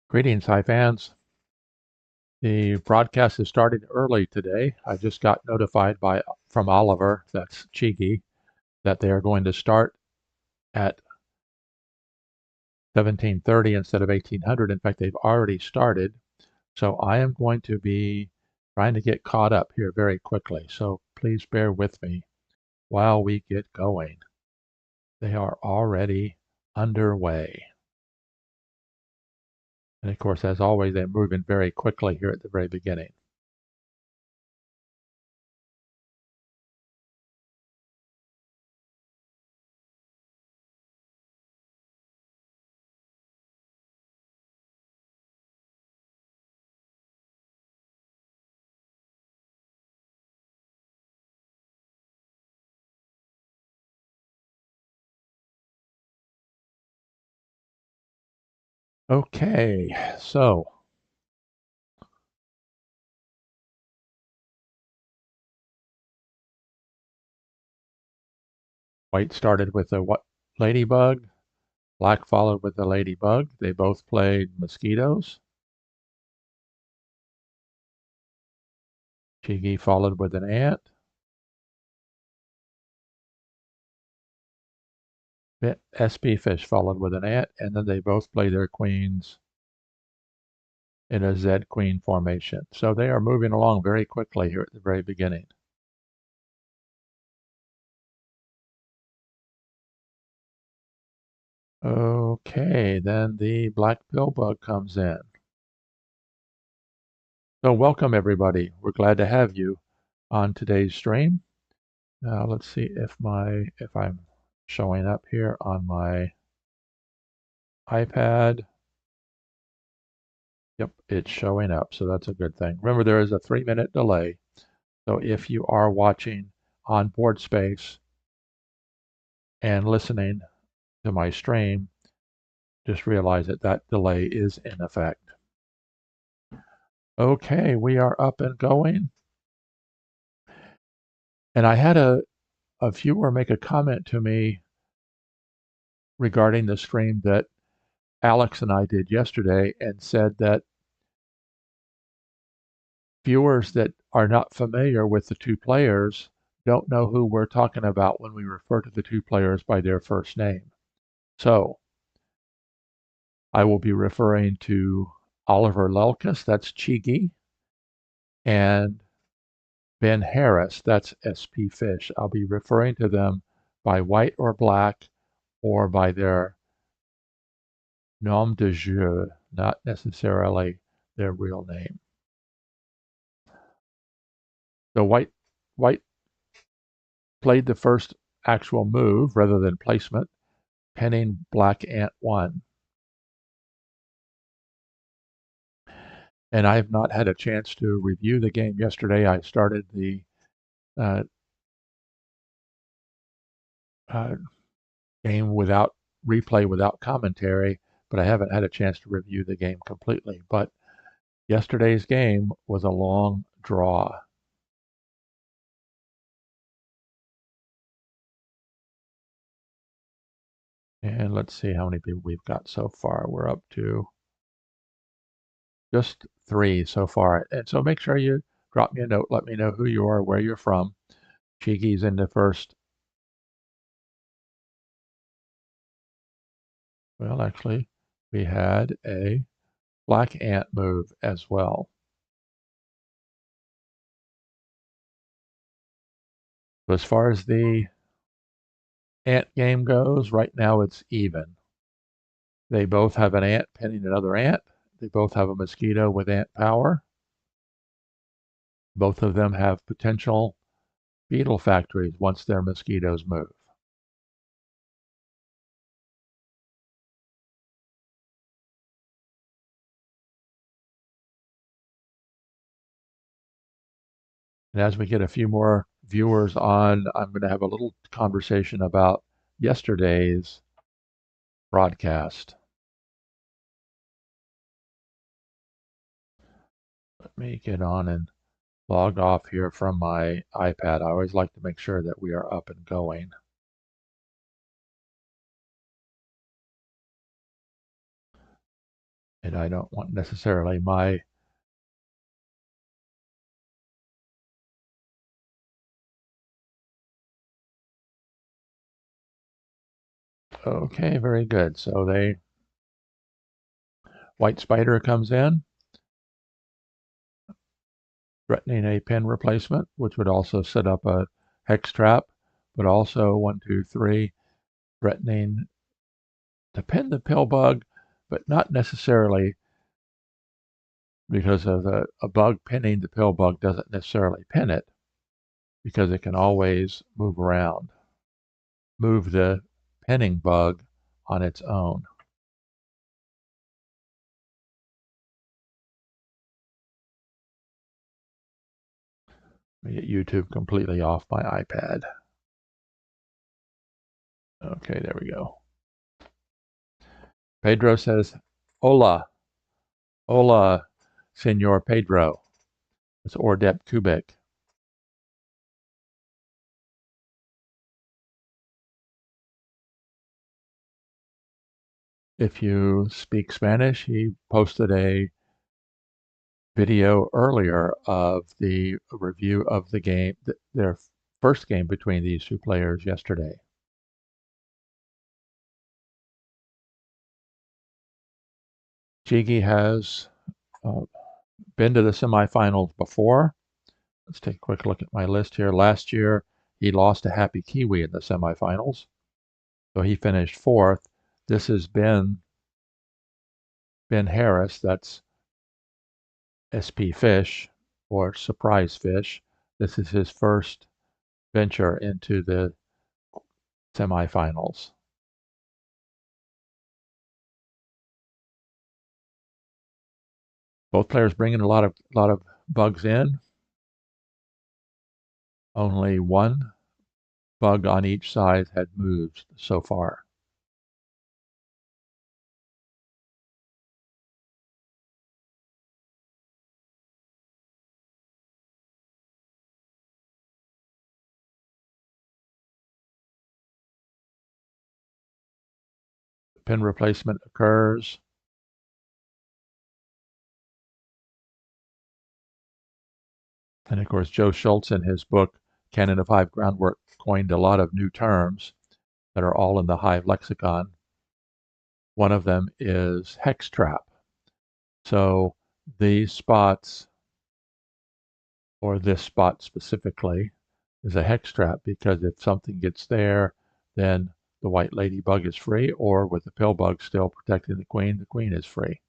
Greetings, Hive fans. The broadcast is starting early today. I just got notified from Oliver, that's csigeee, that they are going to start at 1730 instead of 1800. In fact, they've already started. So I am going to be trying to get caught up here very quickly. So please bear with me while we get going. They are already underway. And of course, as always, they're moving very quickly here at the very beginning. Okay, so white started with a ladybug, black followed with the ladybug. They both played mosquitoes. csigeee followed with an ant. spfish followed with an ant, and then they both play their queens in a Z queen formation. So they are moving along very quickly here at the very beginning. Okay, then the black pillbug comes in. So welcome everybody. We're glad to have you on today's stream. Now let's see if I'm showing up here on my iPad. Yep, it's showing up, so that's a good thing. Remember, there is a 3-minute delay. So if you are watching on board space and listening to my stream, just realize that that delay is in effect. Okay, we are up and going. And I had a viewer make a comment to me regarding the stream that Alex and I did yesterday and said that viewers that are not familiar with the two players don't know who we're talking about when we refer to the two players by their first name. So I will be referring to Oliver Lelkus, that's csigeee, and Ben Harris, that's spfish. I'll be referring to them by white or black or by their nom de jeu, not necessarily their real name. So white played the first actual move rather than placement, penning black ant 1. And I have not had a chance to review the game yesterday. I started the uh, game without replay, without commentary, but I haven't had a chance to review the game completely. But yesterday's game was a long draw. And let's see how many people we've got so far. We're up to just 3 so far. And so make sure you drop me a note. Let me know who you are, where you're from. csigeee's in the first. Well, actually, we had a black ant move as well. So as far as the ant game goes, right now it's even. They both have an ant penning another ant. They both have a mosquito with ant power. Both of them have potential beetle factories once their mosquitoes move. And as we get a few more viewers on, I'm going to have a little conversation about yesterday's broadcast. Let me get on and log off here from my iPad. I always like to make sure that we are up and going. And I don't want necessarily my okay, very good. So white spider comes in, threatening a pin replacement, which would also set up a hex trap, but also 1, 2, 3, threatening to pin the pill bug, but not necessarily because of a bug pinning the pill bug doesn't necessarily pin it because it can always move around, move the pinning bug on its own. Let me get YouTube completely off my iPad. Okay, there we go. Pedro says, Hola, hola, Senor Pedro. It's Ordep Kubik. If you speak Spanish, he posted a video earlier of the review of the game, their first game between these two players yesterday. csigeee has been to the semifinals before. Let's take a quick look at my list here. Last year, he lost to Happy Kiwi in the semifinals, so he finished fourth. This has been Ben Harris, that's spfish or surprise fish. This is his first venture into the semifinals. Both players bringing a lot of bugs in. Only one bug on each side had moved so far. Pin replacement occurs. And of course, Joe Schultz in his book, Canon of Hive Groundwork, coined a lot of new terms that are all in the Hive lexicon. One of them is hex trap. So these spots, or this spot specifically, is a hex trap because if something gets there, then the white ladybug is free, or with the pill bug still protecting the queen is free.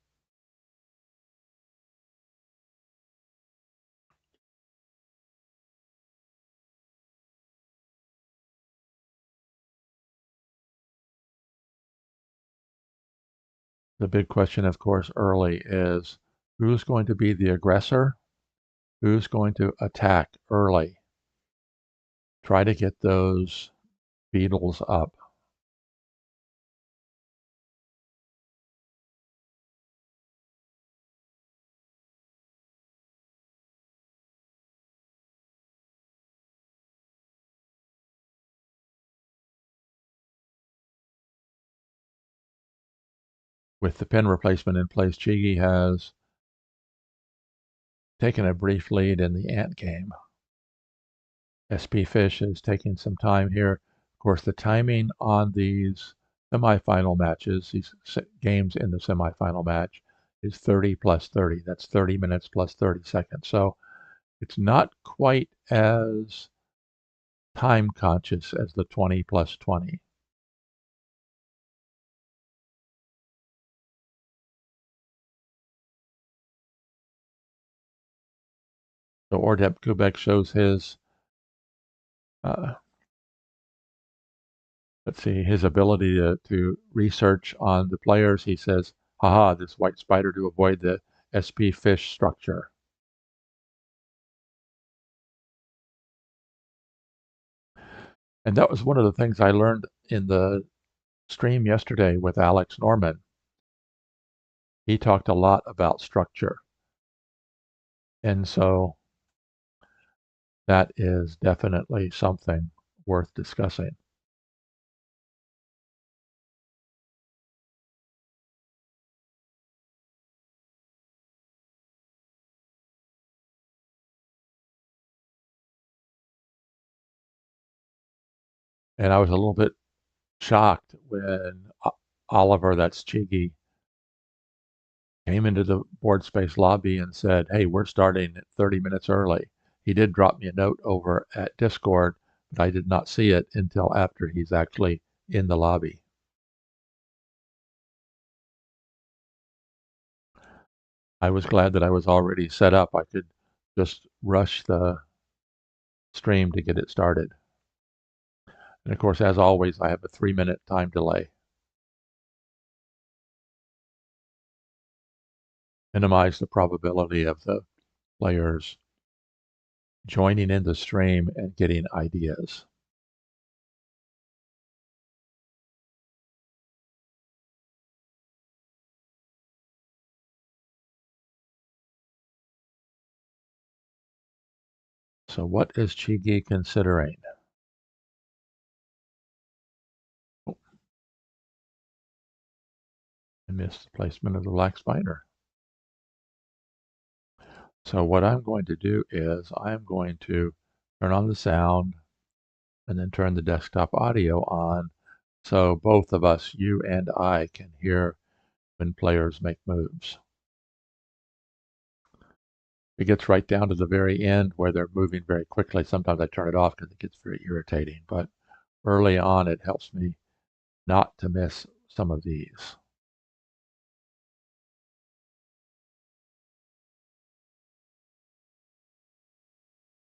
The big question, of course, early is who's going to be the aggressor? Who's going to attack early? Try to get those beetles up. With the pin replacement in place, csigeee has taken a brief lead in the ant game. spfish is taking some time here. Of course, the timing on these semifinal matches, these games in the semifinal match, is 30 plus 30. That's 30 minutes plus 30 seconds. So it's not quite as time conscious as the 20 plus 20. So Ordep Kubek shows his, let's see, his ability to research on the players. He says, haha, this white spider to avoid the spfish structure. And that was one of the things I learned in the stream yesterday with Alex Norman. He talked a lot about structure. And so that is definitely something worth discussing. And I was a little bit shocked when Oliver, that's csigeee, came into the board space lobby and said, "Hey, we're starting at 30 minutes early." He did drop me a note over at Discord, but I did not see it until after he's actually in the lobby. I was glad that I was already set up. I could just rush the stream to get it started. And of course, as always, I have a 3-minute time delay. Minimize the probability of the players joining in the stream and getting ideas. So what is csigeee considering? Oh, I missed the placement of the black spider. So what I'm going to do is I'm going to turn on the sound and then turn the desktop audio on so both of us, you and I, can hear when players make moves. It gets right down to the very end where they're moving very quickly. Sometimes I turn it off because it gets very irritating, but early on it helps me not to miss some of these.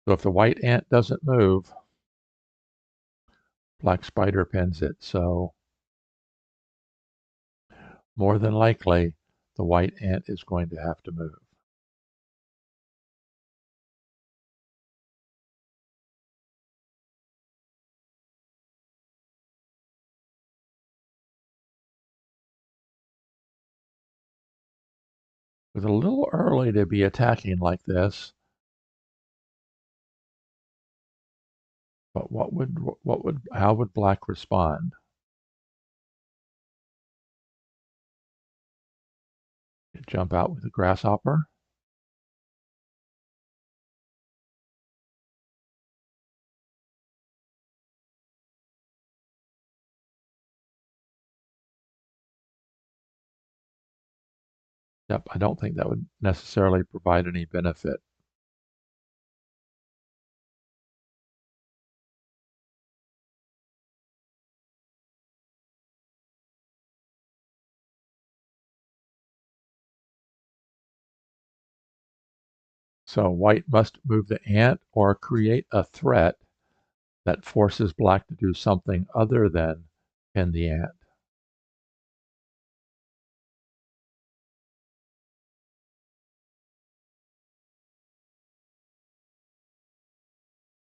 So if the white ant doesn't move, black spider pins it. So more than likely, the white ant is going to have to move. It's a little early to be attacking like this, but how would black respond? Jump out with a grasshopper? Yep, I don't think that would necessarily provide any benefit. So white must move the ant or create a threat that forces black to do something other than pin the ant.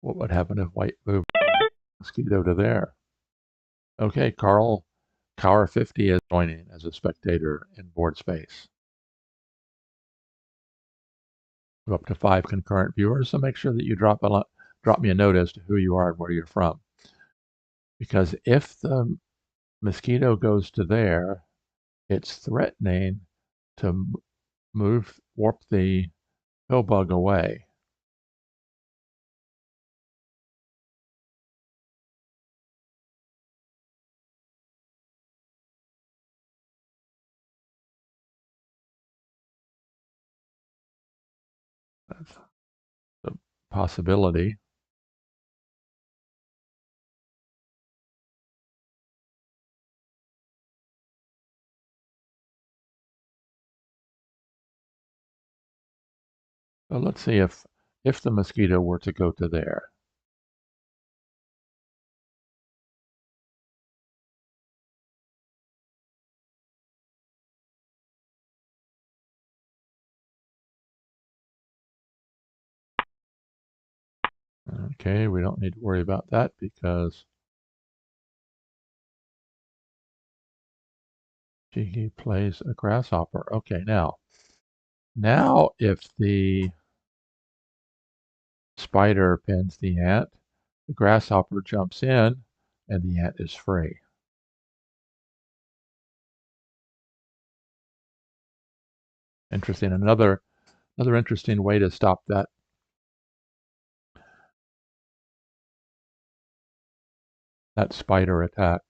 What would happen if white moved the mosquito to there? Okay, Carl, Cower 50 is joining as a spectator in board space. We're up to 5 concurrent viewers, so make sure that you drop me a note as to who you are and where you're from. Because if the mosquito goes to there, it's threatening to warp the pill bug away. That's a possibility. So let's see if the mosquito were to go to there. Okay, we don't need to worry about that because csigeee plays a grasshopper. Okay, now if the spider pins the ant, the grasshopper jumps in and the ant is free. Interesting. Another interesting way to stop that. that spider attack.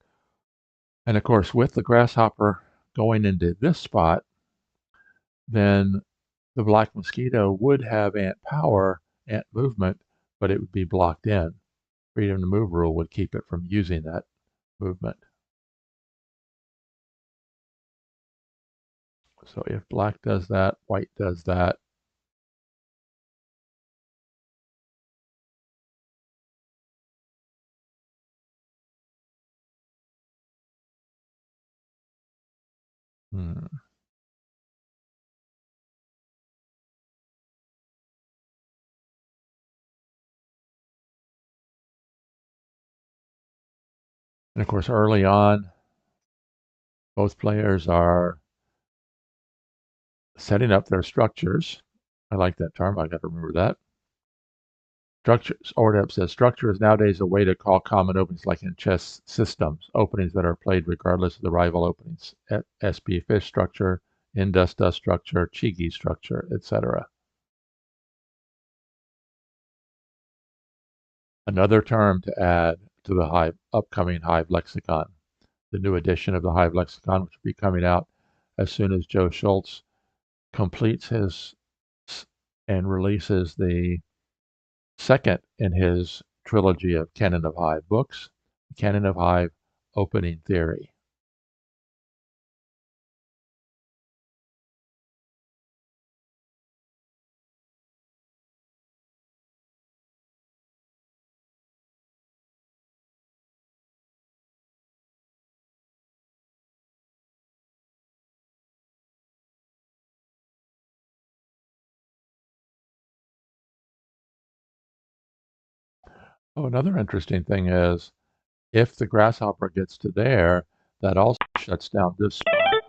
And of course, with the grasshopper going into this spot, then the black mosquito would have ant power, ant movement, but it would be blocked in. Freedom to move rule would keep it from using that movement. So if black does that, white does that. Hmm. And of course, early on, both players are setting up their structures. I like that term. I got to remember that. Structures. Ordep says structure is nowadays a way to call common openings, like in chess systems, openings that are played regardless of the rival openings. spfish structure, in-dust structure, csigeee structure, etc. Another term to add to the Hive upcoming Hive lexicon. The new edition of the Hive lexicon, which will be coming out as soon as Joe Schultz completes his and releases the second in his trilogy of Canon of Hive books, Canon of Hive Opening Theory. Oh, another interesting thing is if the grasshopper gets to there, that also shuts down this spot.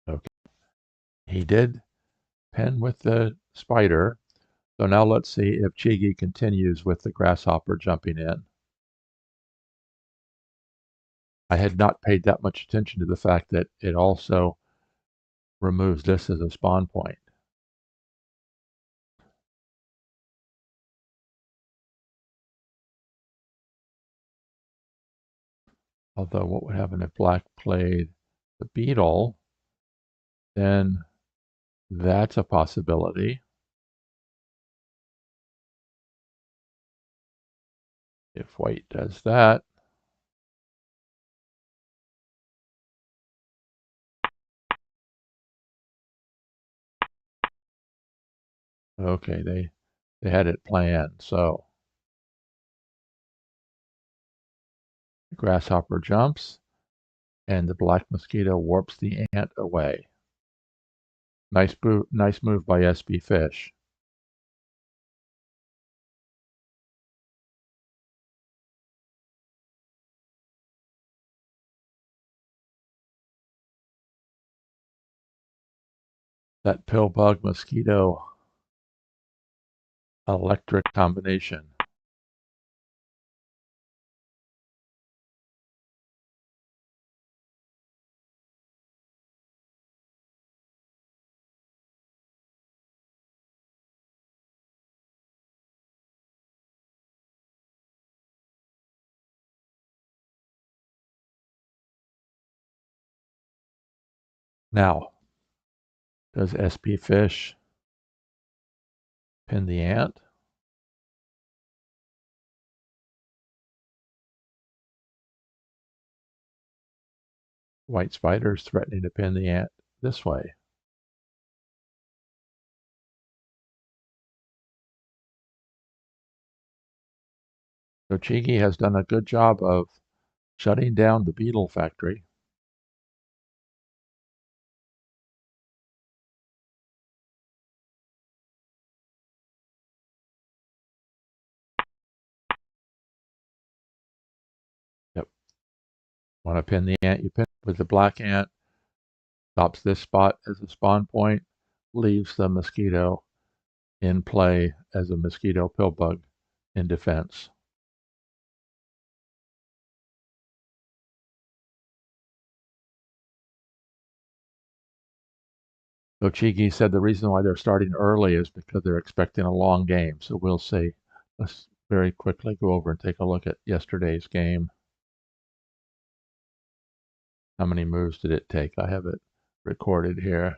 Okay. He did pen with the spider. So now let's see if csigeee continues with the grasshopper jumping in. I had not paid that much attention to the fact that it also removes this as a spawn point. Although what would happen if black played the beetle, then that's a possibility. If white does that, okay, they had it planned. So the grasshopper jumps and the black mosquito warps the ant away. Nice move by spfish. That pill bug mosquito electric combination. Now, does spfish pin the ant? White spider's threatening to pin the ant this way. So csigeee has done a good job of shutting down the beetle factory. Yep. Want to pin the ant? You pin with the black ant. Stops this spot as a spawn point. Leaves the mosquito in play as a mosquito pill bug in defense. So csigeee said the reason why they're starting early is because they're expecting a long game. So we'll see. Let's very quickly go over and take a look at yesterday's game. How many moves did it take? I have it recorded here.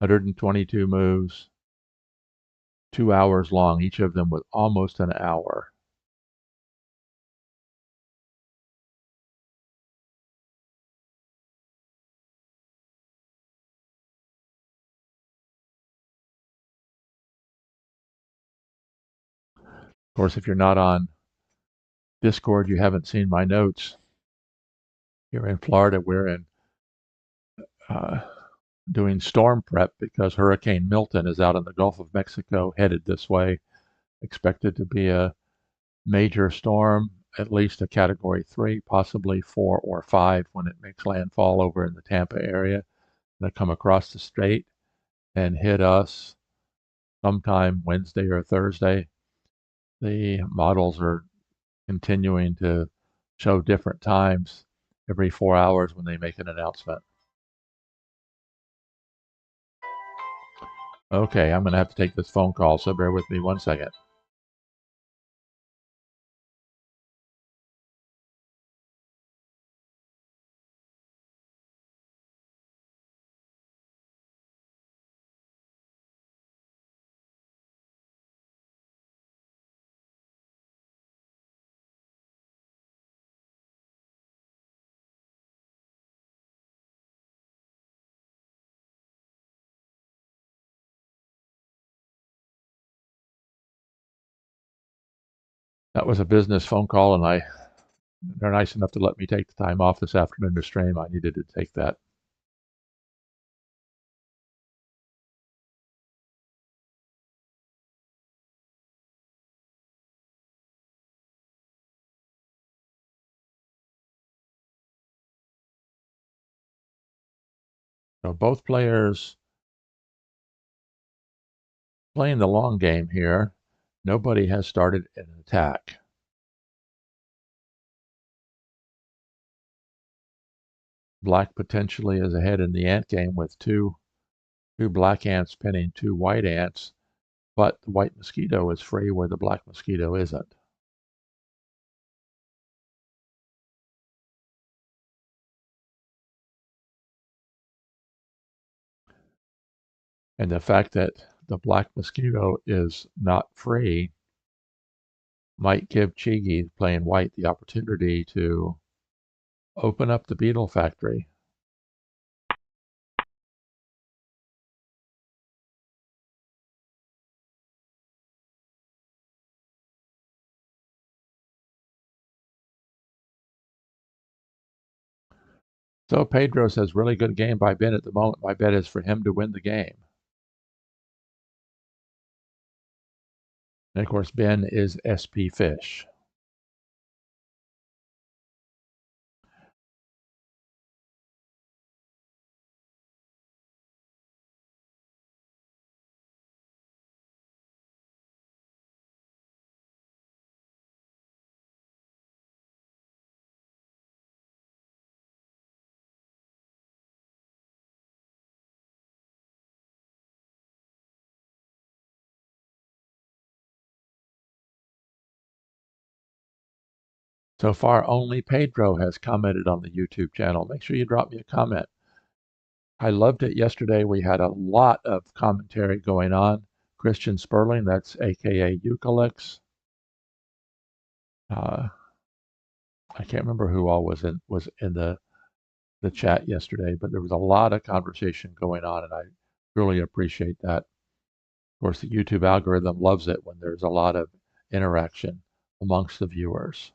122 moves, 2 hours long, each of them with almost an hour. Of course, if you're not on Discord, you haven't seen my notes. Here in Florida, we're in doing storm prep because Hurricane Milton is out in the Gulf of Mexico, headed this way. Expected to be a major storm, at least a Category 3, possibly 4 or 5 when it makes landfall over in the Tampa area. Going to come across the state and hit us sometime Wednesday or Thursday. The models are continuing to show different times every 4 hours when they make an announcement. Okay, I'm going to have to take this phone call, so bear with me 1 second. That was a business phone call, and they're nice enough to let me take the time off this afternoon to stream. I needed to take that. So both players playing the long game here. Nobody has started an attack. Black potentially is ahead in the ant game with two black ants pinning 2 white ants, but the white mosquito is free where the black mosquito isn't. And the fact that the black mosquito is not free might give csigeee playing white the opportunity to open up the beetle factory. So Pedro says, really good game by Ben at the moment. My bet is for him to win the game. And of course, Ben is spfish. So far, only Pedro has commented on the YouTube channel. Make sure you drop me a comment. I loved it yesterday. We had a lot of commentary going on. Christian Sperling, that's AKA Eucalyptus. I can't remember who all was in the chat yesterday, but there was a lot of conversation going on, and I really appreciate that. Of course, the YouTube algorithm loves it when there's a lot of interaction amongst the viewers.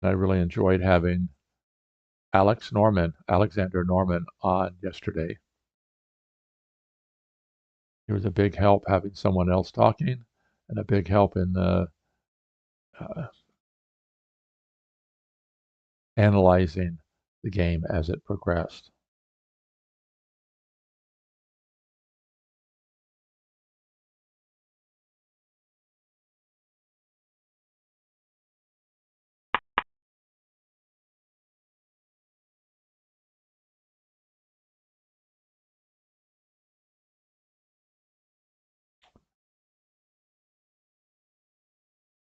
I really enjoyed having Alexander Norman on yesterday. It was a big help having someone else talking and a big help in uh, analyzing the game as it progressed.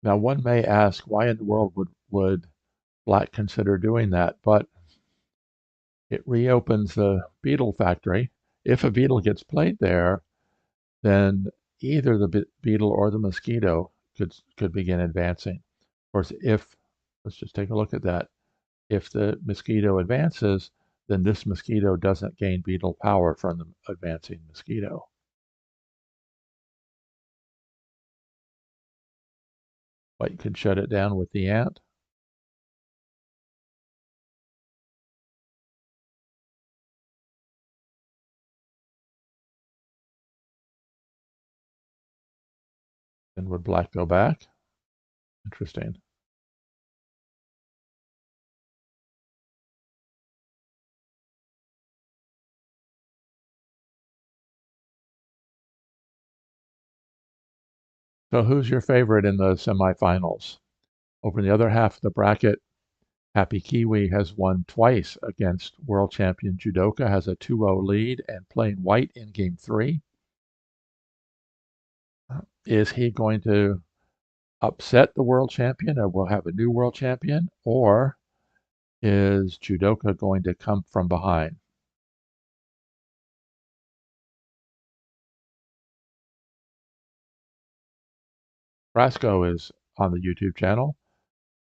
Now, one may ask, why in the world would Black consider doing that? But it reopens the beetle factory. If a beetle gets played there, then either the beetle or the mosquito could begin advancing. Of course, if let's just take a look at that. If the mosquito advances, then this mosquito doesn't gain beetle power from the advancing mosquito. But you could shut it down with the ant. And would Black go back? Interesting. So who's your favorite in the semifinals? Over in the other half of the bracket, Happy Kiwi has won twice against world champion Judoka, has a 2-0 lead and playing white in game 3. Is he going to upset the world champion and we'll have a new world champion? Or is Judoka going to come from behind? Brasco is on the YouTube channel.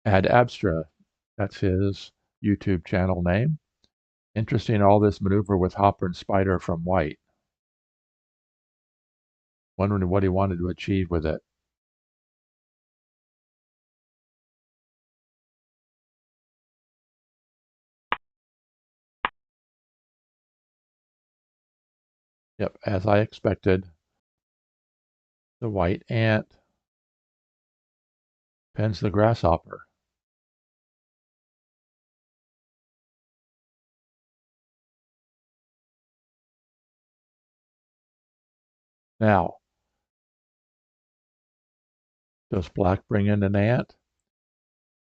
Ad Abstra, that's his YouTube channel name. Interesting, all this maneuver with Hopper and Spider from white. Wondering what he wanted to achieve with it. Yep, as I expected, the white ant pens the grasshopper. Now, does Black bring in an ant?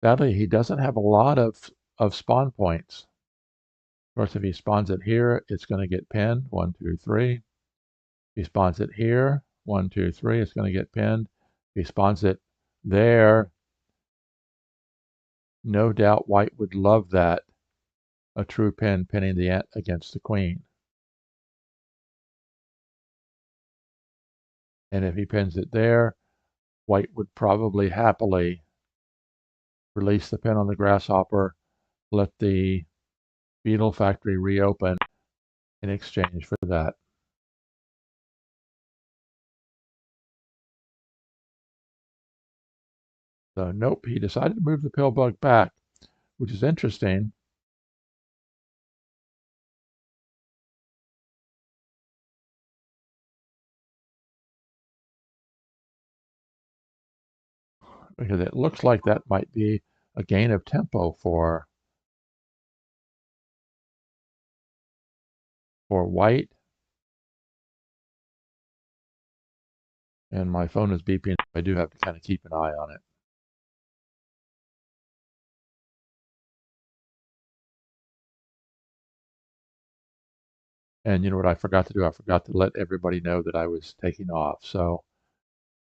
Sadly, he doesn't have a lot of spawn points. Of course, if he spawns it here, it's going to get pinned. 1, 2, 3. If he spawns it here, 1, 2, 3, it's going to get pinned. If he spawns it there, no doubt white would love that. A true pin pinning the ant against the queen. And if he pins it there, white would probably happily release the pin on the grasshopper, let the beetle factory reopen in exchange for that. So nope, he decided to move the pill bug back, which is interesting. Because it looks like that might be a gain of tempo for white. And my phone is beeping. I do have to kind of keep an eye on it. And you know what I forgot to do? I forgot to let everybody know that I was taking off. So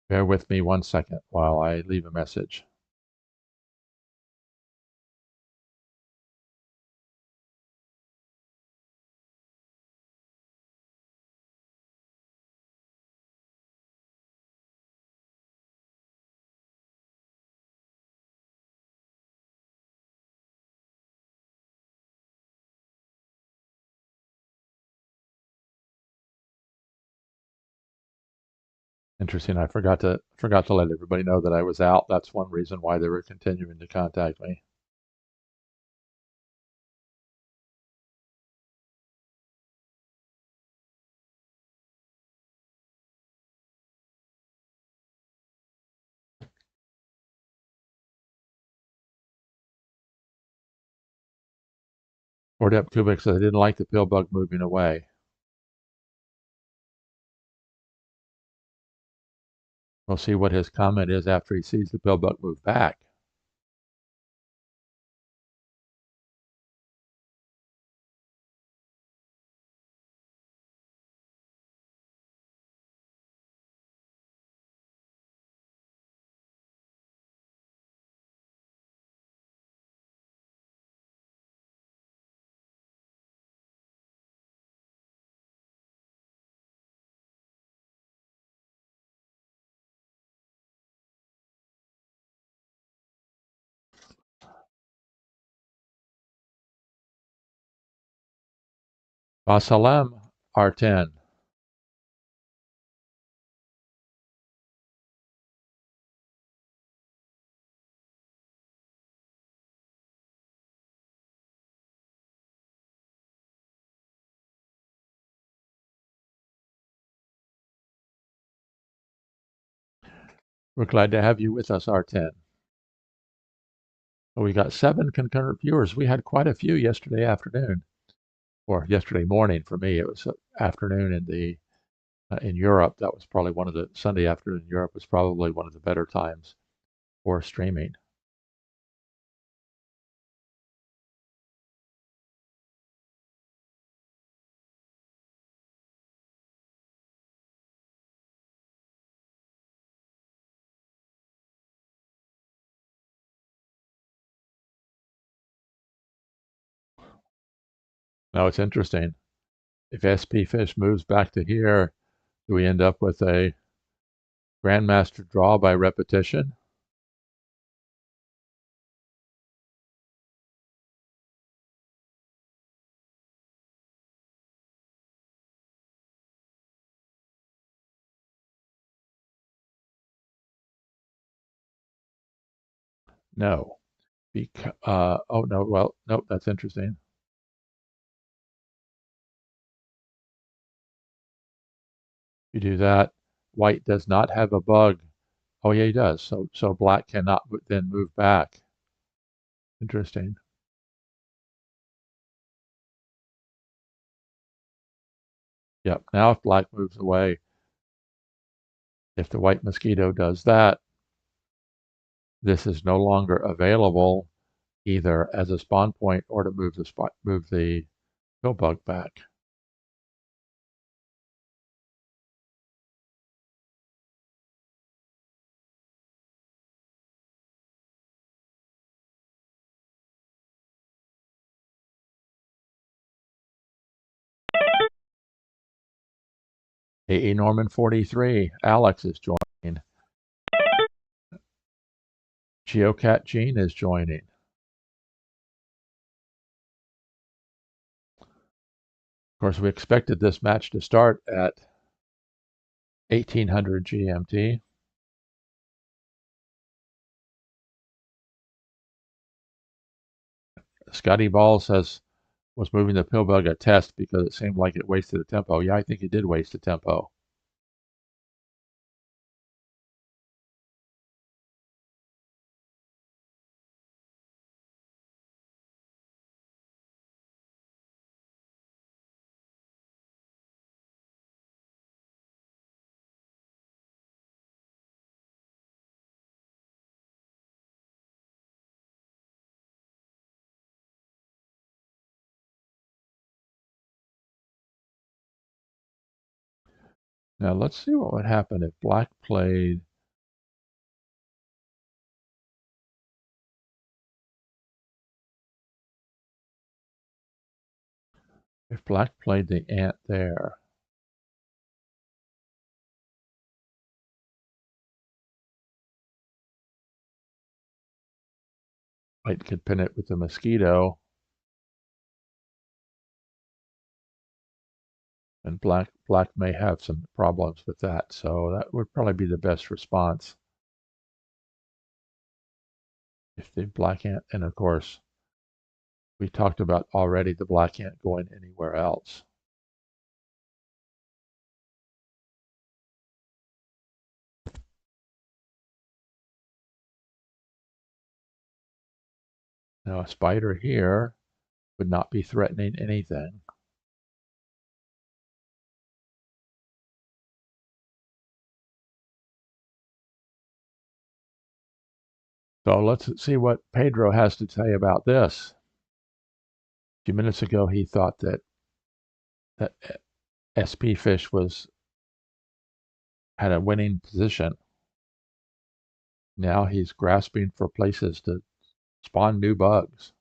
bear with me 1 second while I leave a message. Interesting. I forgot to let everybody know that I was out. That's one reason why they were continuing to contact me. Ordep Kubik said I didn't like the pill bug moving away. We'll see what his comment is after he sees the pill bug move back. Vasalem R10. We're glad to have you with us, R10. We got 7 concurrent viewers. We had quite a few yesterday afternoon, or yesterday morning for me. It was afternoon in Europe. That was probably one of the Sunday afternoon in Europe was probably one of the better times for streaming. Now it's interesting. If spfish moves back to here, do we end up with a grandmaster draw by repetition? No. Oh no, well, nope, that's interesting. You do that. White does not have a bug. Oh yeah, he does. So black cannot then move back. Interesting. Yep. Now if black moves away, if the white mosquito does that, this is no longer available either as a spawn point or to move the pill bug back. AE Norman 43, Alex is joining. Geocat Gene is joining. Of course, we expected this match to start at 1800 GMT. Scotty Ball says was moving the pill bug a test because it seemed like it wasted a tempo. Yeah, I think it did waste a tempo. Now let's see what would happen if black played. If black played the ant there. White could pin it with the mosquito. And black may have some problems with that. So that would probably be the best response. If the black ant, and of course, we talked about already the black ant going anywhere else. Now a spider here would not be threatening anything. So let's see what Pedro has to say about this. A few minutes ago, he thought that spfish had a winning position. Now he's grasping for places to spawn new bugs.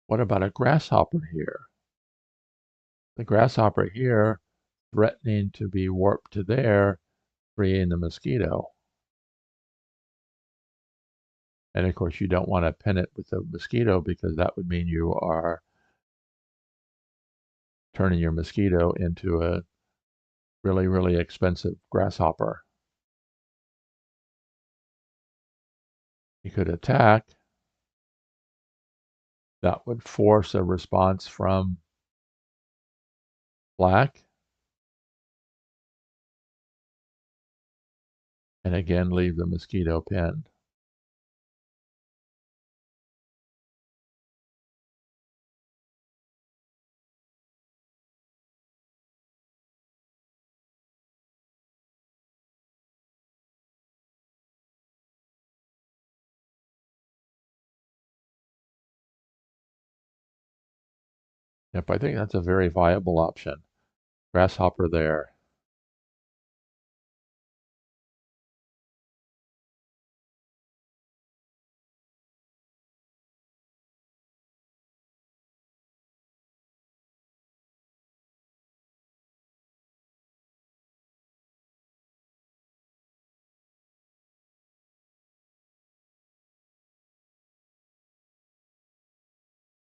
What about a grasshopper here? The grasshopper here threatening to be warped to there, freeing the mosquito. And of course, you don't want to pin it with the mosquito because that would mean you are turning your mosquito into a really, really expensive grasshopper. You could attack. That would force a response from black. And again, leave the mosquito pinned. Yep, I think that's a very viable option. Grasshopper there.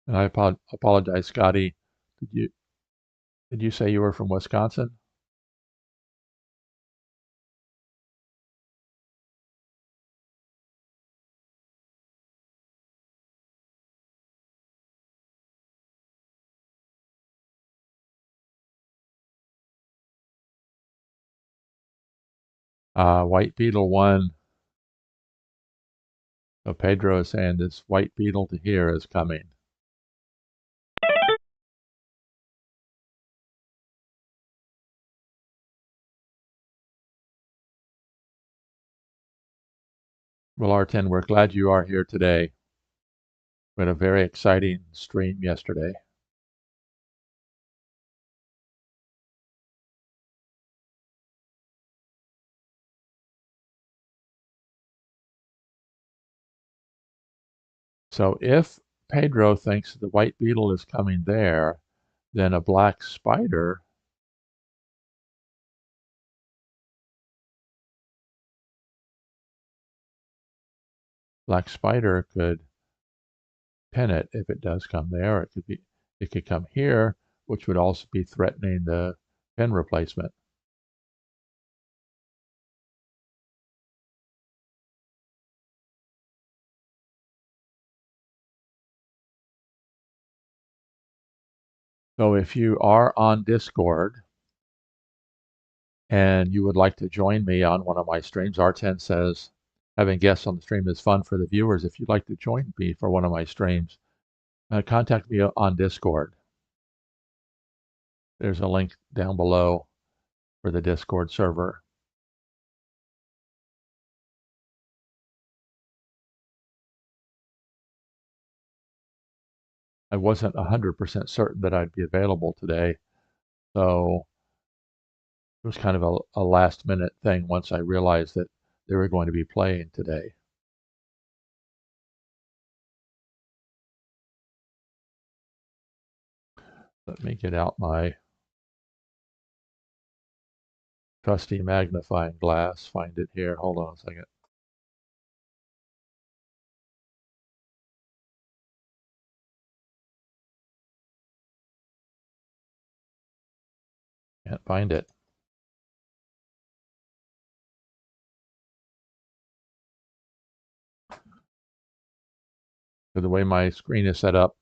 And I apologize, Scotty. Did you say you were from Wisconsin? White beetle 1. So Pedro is saying this white beetle to here is coming. Well, R10, we're glad you are here today. We had a very exciting stream yesterday. So if Pedro thinks the white beetle is coming there, then a black spider could pin it if it does come there. It could come here, which would also be threatening the pin replacement. So if you are on Discord and you would like to join me on one of my streams, R10 says having guests on the stream is fun for the viewers. If you'd like to join me for one of my streams, contact me on Discord. There's a link down below for the Discord server. I wasn't 100% certain that I'd be available today, so it was kind of a last minute thing once I realized that they were going to be playing today. Let me get out my trusty magnifying glass, find it here. Hold on a second. Can't find it. So the way my screen is set up,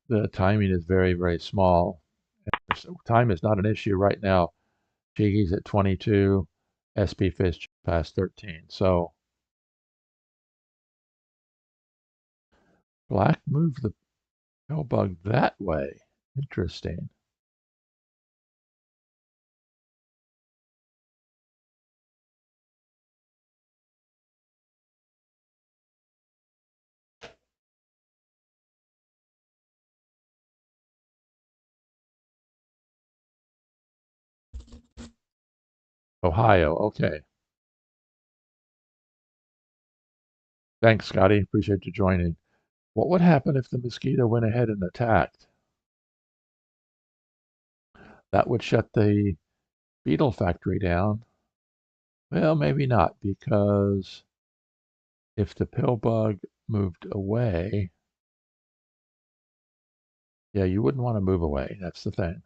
the timing is very, very small. So time is not an issue right now. Csigee's at 22, spfish past 13. So black moved the pill bug that way. Interesting. Ohio, okay. Thanks, Scotty. Appreciate you joining. What would happen if the mosquito went ahead and attacked? That would shut the beetle factory down. Well, maybe not, because if the pill bug moved away, yeah, you wouldn't want to move away. That's the thing.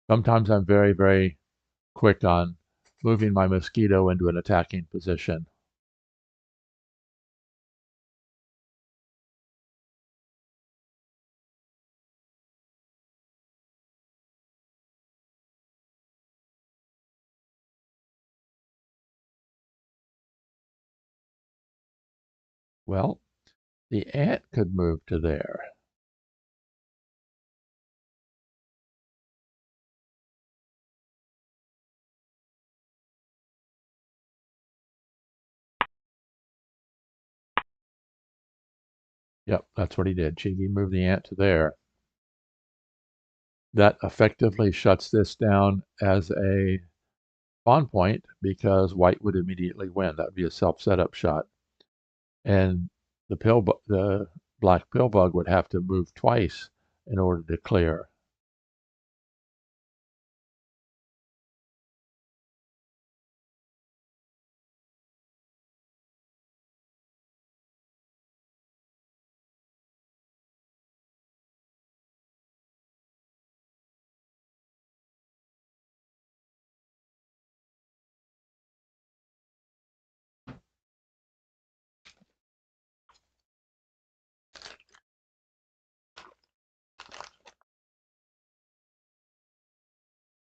Sometimes I'm very, very quick on moving my mosquito into an attacking position. Well, the ant could move to there. Yep, that's what he did. Csigeee moved the ant to there. That effectively shuts this down as a spawn point because white would immediately win. That would be a self-setup shot. And the black pill bug would have to move twice in order to clear.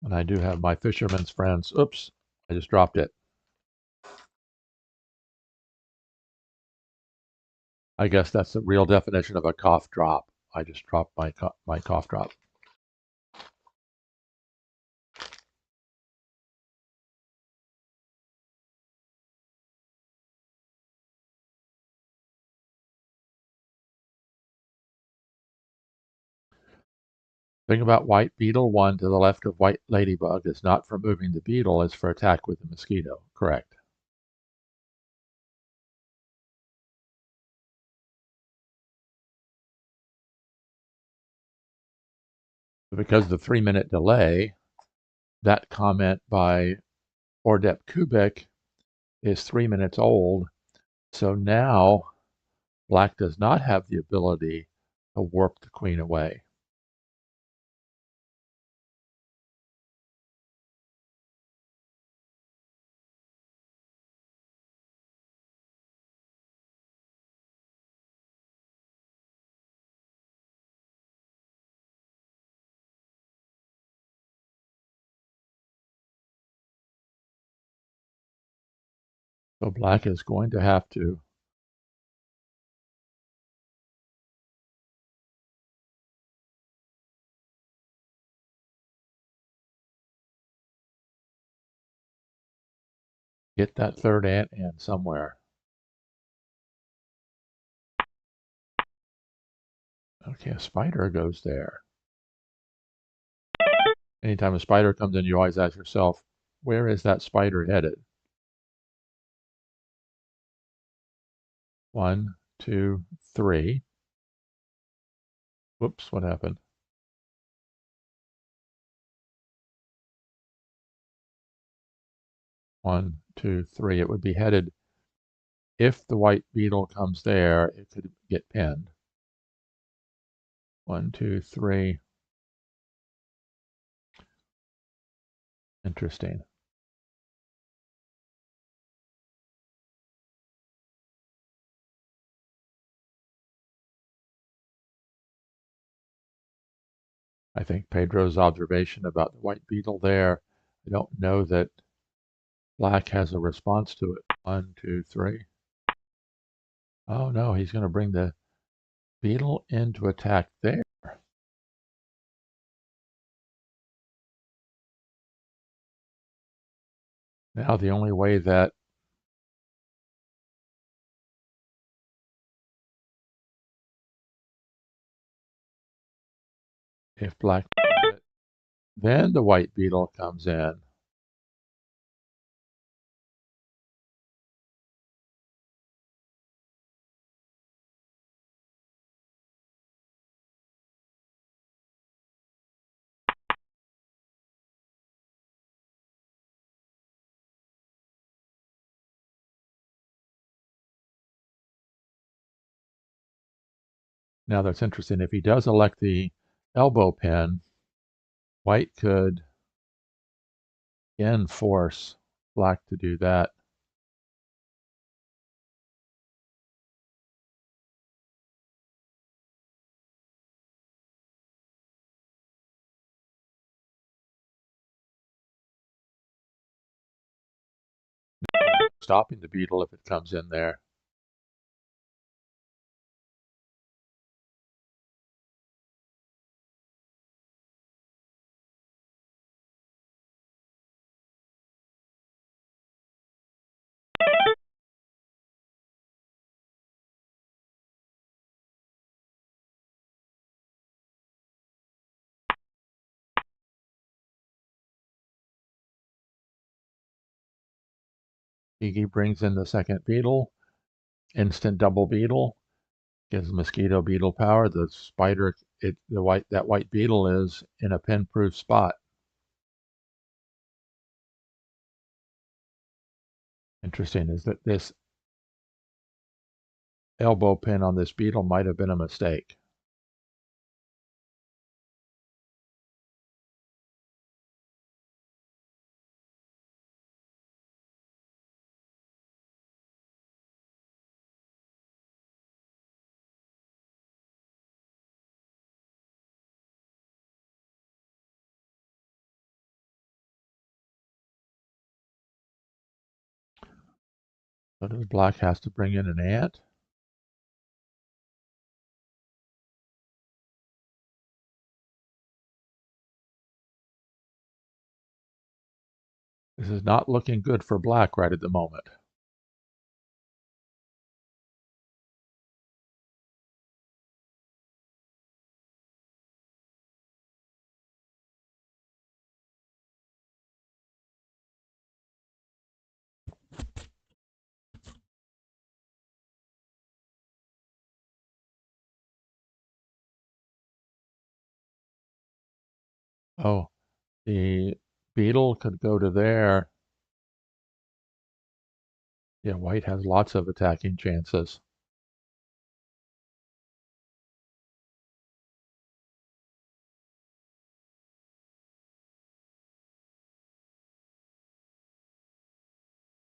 And I do have my fisherman's friends. Oops, I just dropped it. I guess that's the real definition of a cough drop. I just dropped my cough drop. Thing about white beetle, one to the left of white ladybug is not for moving the beetle, it's for attack with the mosquito. Correct. Because of the 3-minute delay, that comment by Ordep Kubik is 3 minutes old. So now black does not have the ability to warp the queen away. So black is going to have to get that third ant in somewhere. Okay, a spider goes there. Anytime a spider comes in, you always ask yourself, where is that spider headed? 1, 2, 3. Whoops, what happened? 1, 2, 3. It would be headed, if the white beetle comes there, it could get pinned. 1, 2, 3. Interesting. I think Pedro's observation about the white beetle there, I don't know that black has a response to it. 1, 2, 3. Oh no, he's going to bring the beetle in to attack there. Now the only way that if black, then the white beetle comes in. Now that's interesting. If he does elect the elbow pin, white could again force black to do that. Stopping the beetle if it comes in there. csigeee brings in the second beetle, instant double beetle, gives mosquito beetle power. The spider, that white beetle is in a pin-proof spot. Interesting is that this elbow pin on this beetle might have been a mistake. So does black has to bring in an ant? This is not looking good for black right at the moment. Oh, the beetle could go to there. Yeah, white has lots of attacking chances.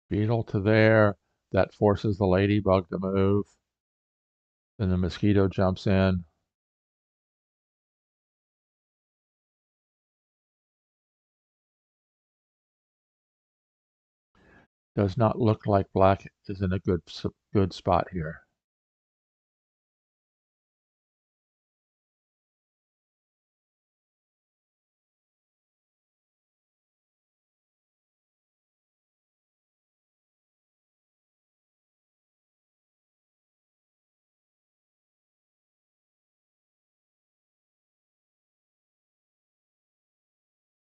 Beetle to there. That forces the ladybug to move. Then the mosquito jumps in. Does not look like black is in a good spot here.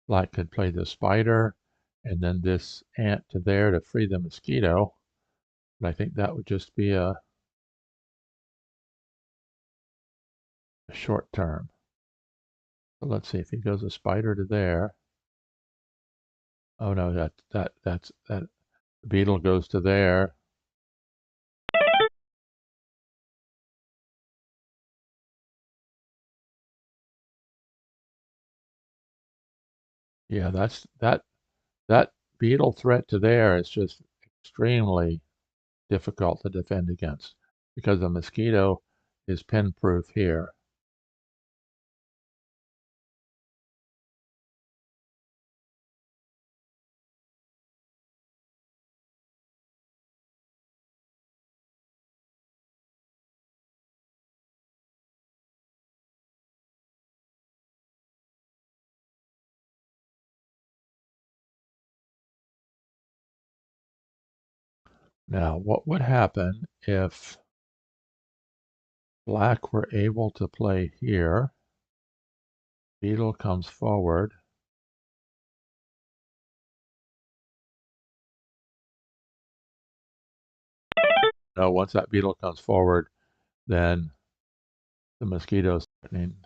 Black could play the spider and then this ant to there to free the mosquito. But I think that would just be a short term. So let's see if he goes a spider to there. Oh no, that beetle goes to there. Yeah, that beetle threat to there is just extremely difficult to defend against because the mosquito is pin proof here. Now, what would happen if black were able to play here? Beetle comes forward. No, once that beetle comes forward, then the mosquito's threatening.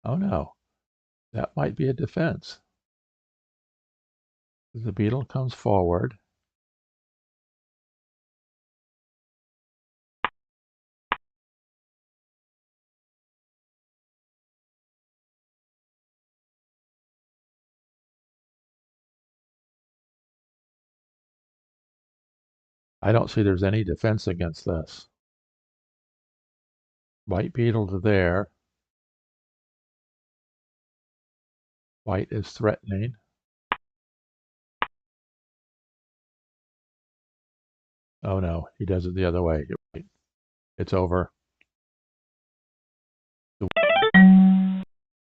Oh no, that might be a defense. The beetle comes forward. I don't see there's any defense against this. White beetle to there. White is threatening. Oh no, he does it the other way. It's over.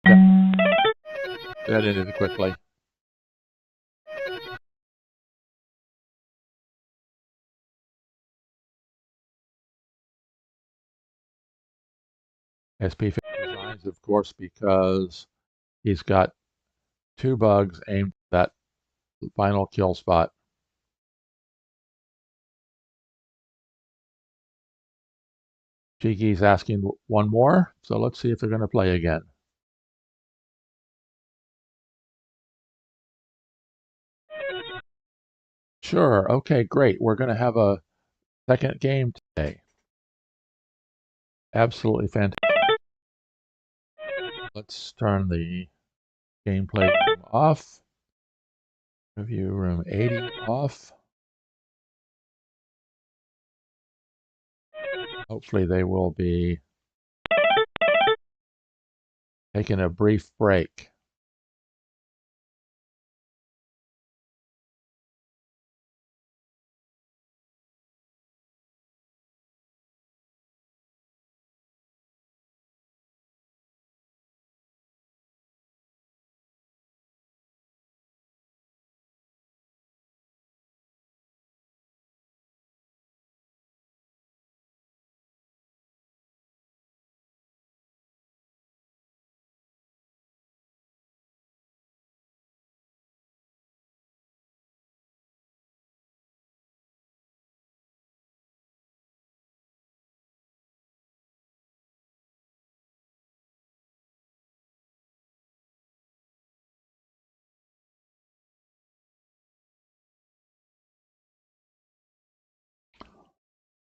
Yeah, that ended quickly. spfish designs, of course, because he's got two bugs aimed at that final kill spot. csigee's asking one more, so let's see if they're going to play again. Sure. Okay, great. We're going to have a second game today. Absolutely fantastic. Let's turn the gameplay room off. Review room 80 off. Hopefully they will be taking a brief break.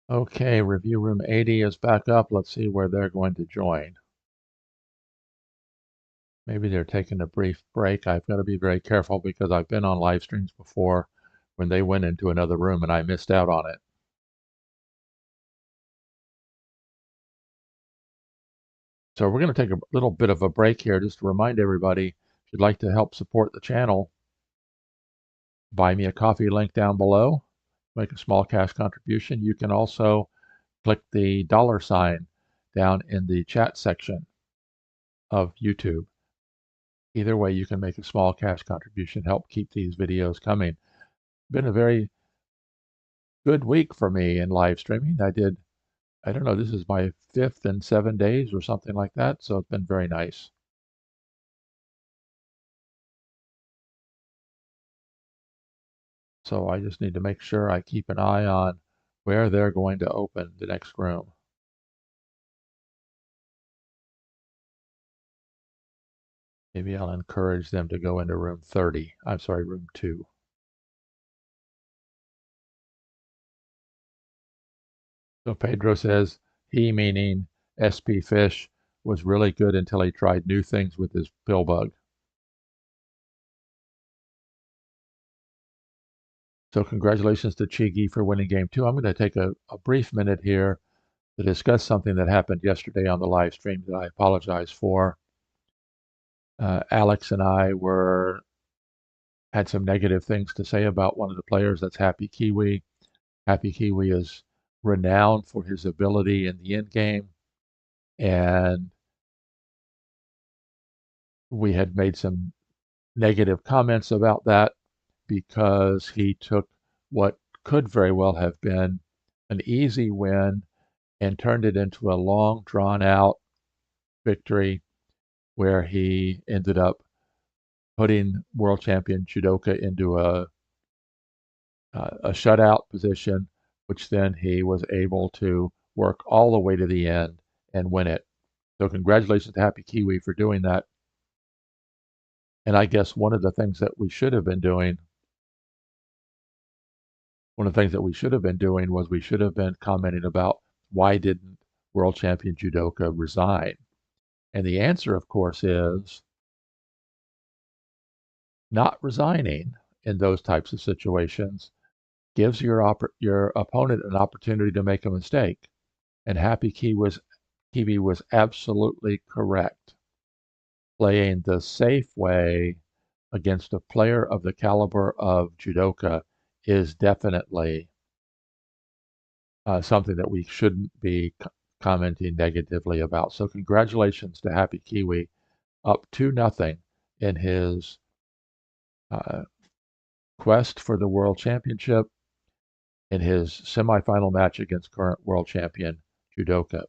Okay, review room 80 is back up. Let's see where they're going to join. Maybe they're taking a brief break. I've got to be very careful because I've been on live streams before when they went into another room and I missed out on it. So we're going to take a little bit of a break here just to remind everybody, if you'd like to help support the channel, buy me a coffee link down below, make a small cash contribution. You can also click the $ down in the chat section of YouTube. Either way, you can make a small cash contribution, help keep these videos coming. Been a very good week for me in live streaming. I don't know, this is my 5th in 7 days or something like that, so it's been very nice. So I just need to make sure I keep an eye on where they're going to open the next room. Maybe I'll encourage them to go into room 30. I'm sorry, room 2. So Pedro says he, meaning spfish, was really good until he tried new things with his pill bug. So congratulations to csigeee for winning game 2. I'm going to take a brief minute here to discuss something that happened yesterday on the live stream that I apologize for. Alex and I had some negative things to say about one of the players. That's Happy Kiwi. Happy Kiwi is renowned for his ability in the end game, and we had made some negative comments about that because he took what could very well have been an easy win and turned it into a long, drawn-out victory where he ended up putting world champion judoka into a shutout position, which then he was able to work all the way to the end and win it. So congratulations to Happy Kiwi for doing that. And I guess one of the things that we should have been doing was we should have been commenting about why didn't world champion judoka resign? And the answer, of course, is not resigning in those types of situations gives your opponent an opportunity to make a mistake. And Happy Kiwi was absolutely correct. Playing the safe way against a player of the caliber of judoka is definitely something that we shouldn't be commenting negatively about. So congratulations to Happy Kiwi, up 2-0 in his uh, quest for the World Championship in his semifinal match against current world champion judoka.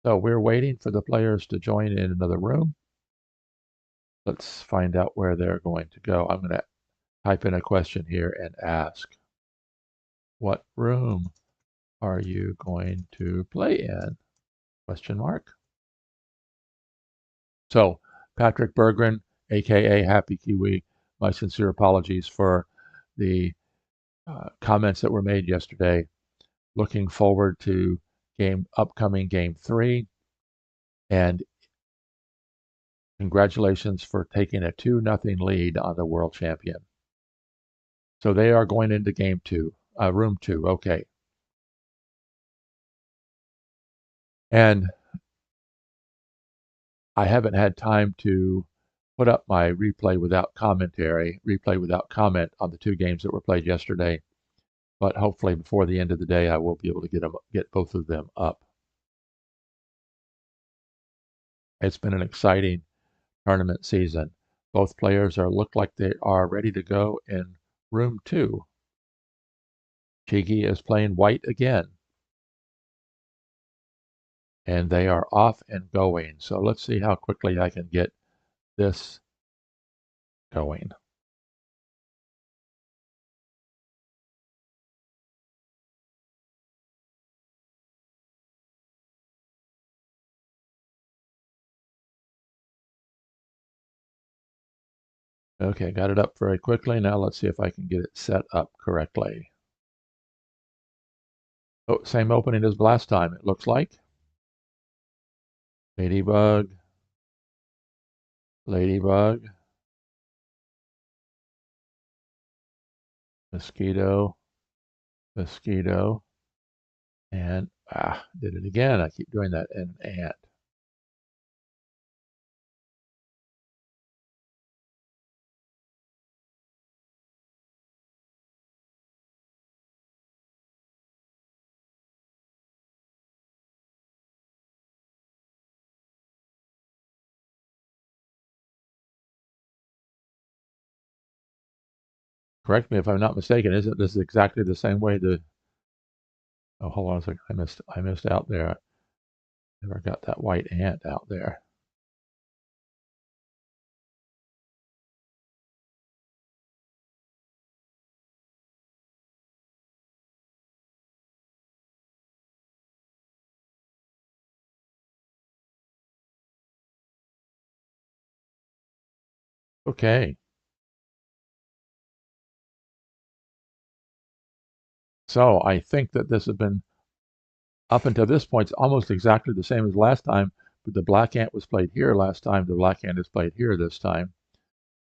So we're waiting for the players to join in another room. Let's find out where they're going to go. I'm going to type in a question here and ask, what room are you going to play in? Question mark. So Patrick Berggren, aka Happy Kiwi, my sincere apologies for the comments that were made yesterday. Looking forward to upcoming game 3, and congratulations for taking a 2-0 lead on the world champion. So they are going into game 2, room 2. Okay. And I haven't had time to put up my replay without comment on the 2 games that were played yesterday. But hopefully before the end of the day, I will be able to get both of them up. It's been an exciting tournament season. Both players look like they are ready to go in room 2. csigeee is playing white again. And they are off and going. So let's see how quickly I can get this going. Okay, got it up very quickly. Now let's see if I can get it set up correctly. Oh, same opening as last time, it looks like. Ladybug, ladybug, mosquito, mosquito, and did it again. I keep doing that, and ant. Correct me if I'm not mistaken. Isn't this exactly the same way oh, hold on a second. I missed out there. I never got that white ant out there. Okay. So I think that this has been, up until this point, it's almost exactly the same as last time, but the black ant was played here last time. The black ant is played here this time.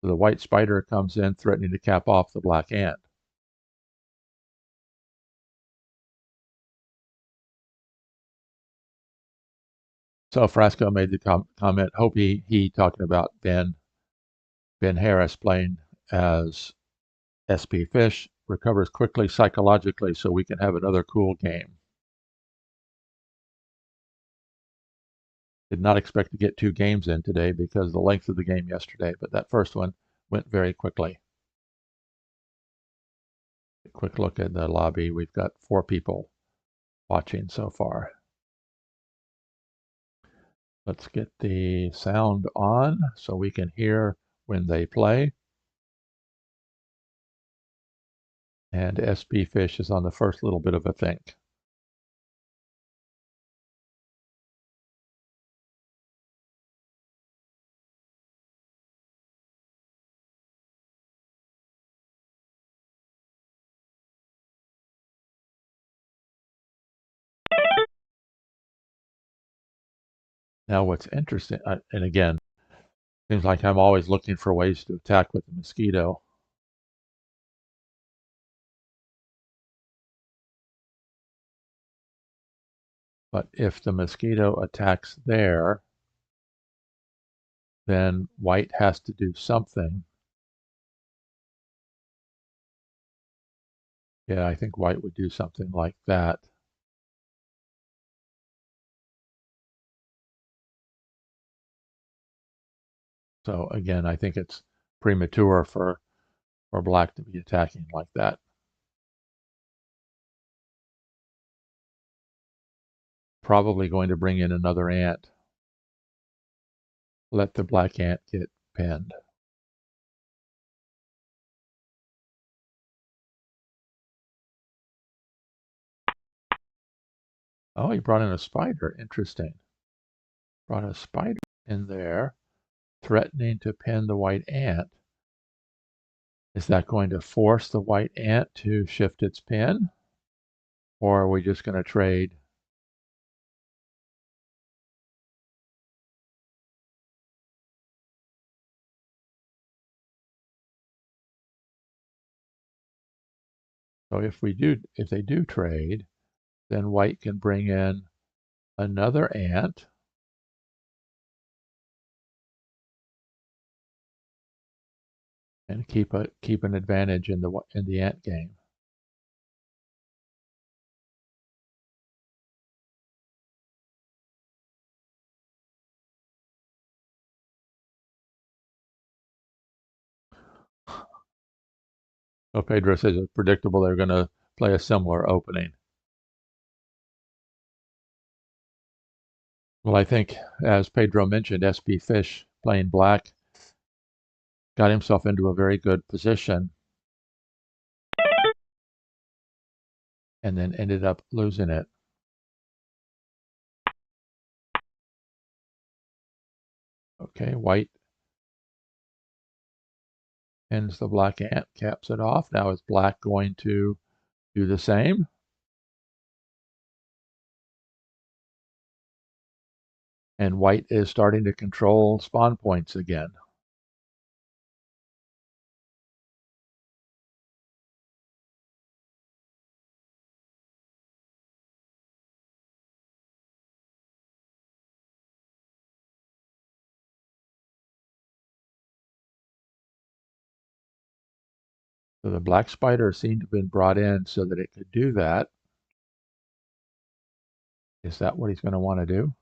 So the white spider comes in, threatening to cap off the black ant. So Frasco made the comment, hope he talking about Ben Harris playing as spfish, recovers quickly psychologically so we can have another cool game. Did not expect to get 2 games in today because of the length of the game yesterday, but that first one went very quickly. quick look at the lobby. We've got 4 people watching so far. Let's get the sound on so we can hear when they play. And spfish is on the first little bit of a think. Now what's interesting, and again, seems like I'm always looking for ways to attack with the mosquito. But if the mosquito attacks there, then white has to do something. Yeah, I think white would do something like that. So again, I think it's premature for black to be attacking like that. Probably going to bring in another ant. Let the black ant get pinned. Oh, he brought in a spider. Interesting. Brought a spider in there, threatening to pin the white ant. Is that going to force the white ant to shift its pin? Or are we just going to trade? So if they do trade, then white can bring in another ant and keep an advantage in the ant game. So Pedro says it's predictable they're going to play a similar opening. Well, I think, as Pedro mentioned, spfish playing black got himself into a very good position and then ended up losing it. Okay, white ends the black ant, caps it off. Now is black going to do the same? And white is starting to control spawn points again. So the black spider seemed to have been brought in so that it could do that. Is that what he's going to want to do?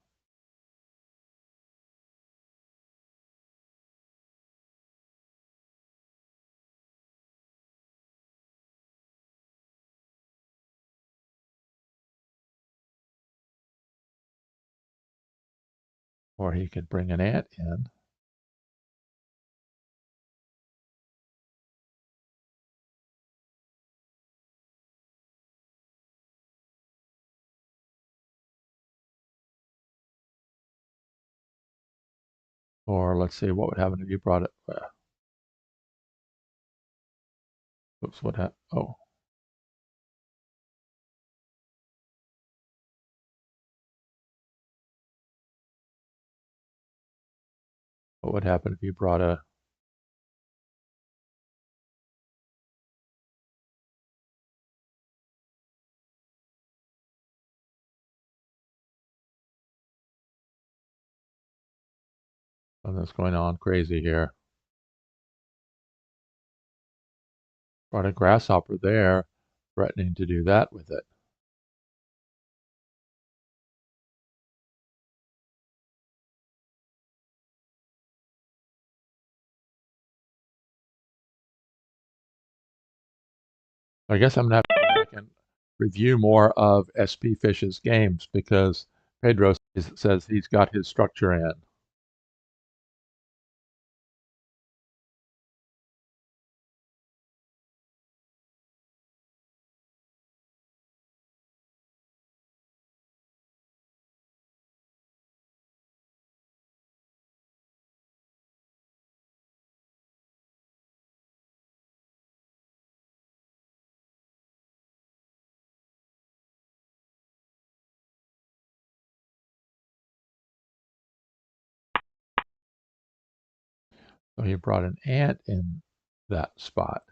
Or he could bring an ant in. Or let's see, what would happen if you brought it? Oops, what happened? Oh, what would happen if you brought a? Something's going on crazy here. Brought a grasshopper there, threatening to do that with it. I guess I'm going to have to go back and review more of spfish's games because Pedro says he's got his structure in. So he brought an ant in that spot.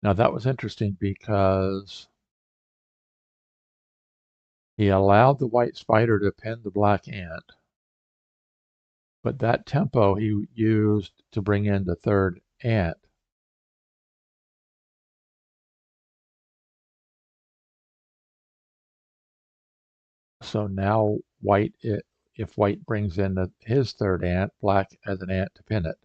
Now that was interesting because he allowed the white spider to pin the black ant, but that tempo he used to bring in the third ant. So now if white brings in his third ant, black has an ant to pin it.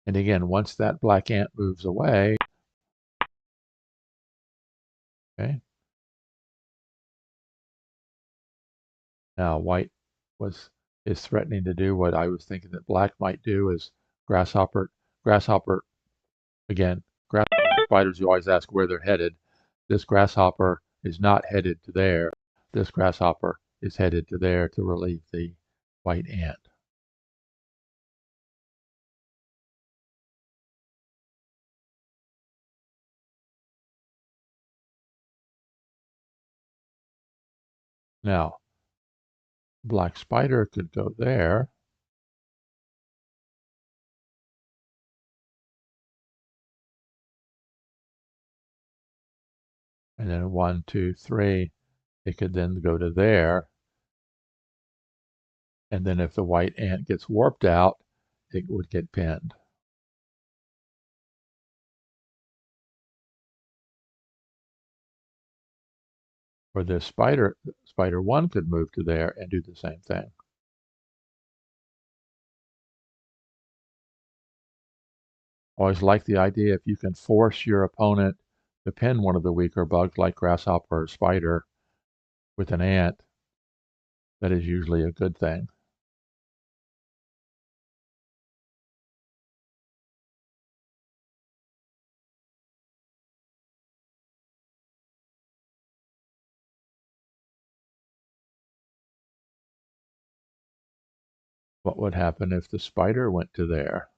And again, once that black ant moves away, okay, now white is threatening to do what I was thinking that black might do is grasshopper again, grasshopper spiders, you always ask where they're headed. This grasshopper is not headed to there. This grasshopper is headed to there to relieve the white ant. Now, black spider could go there. And then 1, 2, 3, it could then go to there. And then if the white ant gets warped out, it would get pinned. Or this spider 1 could move to there and do the same thing. Always like the idea if you can force your opponent to pin one of the weaker bugs like grasshopper or spider with an ant, that is usually a good thing. What would happen if the spider went to there?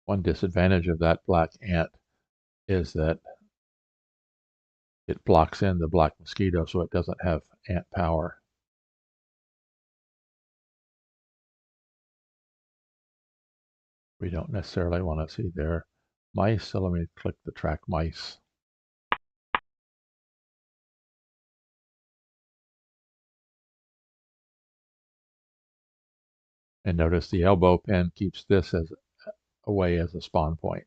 One disadvantage of that black ant is that it blocks in the black mosquito, so it doesn't have ant power. We don't necessarily want to see their mice, so let me click the track mice. And notice the elbow pin keeps this away as a spawn point.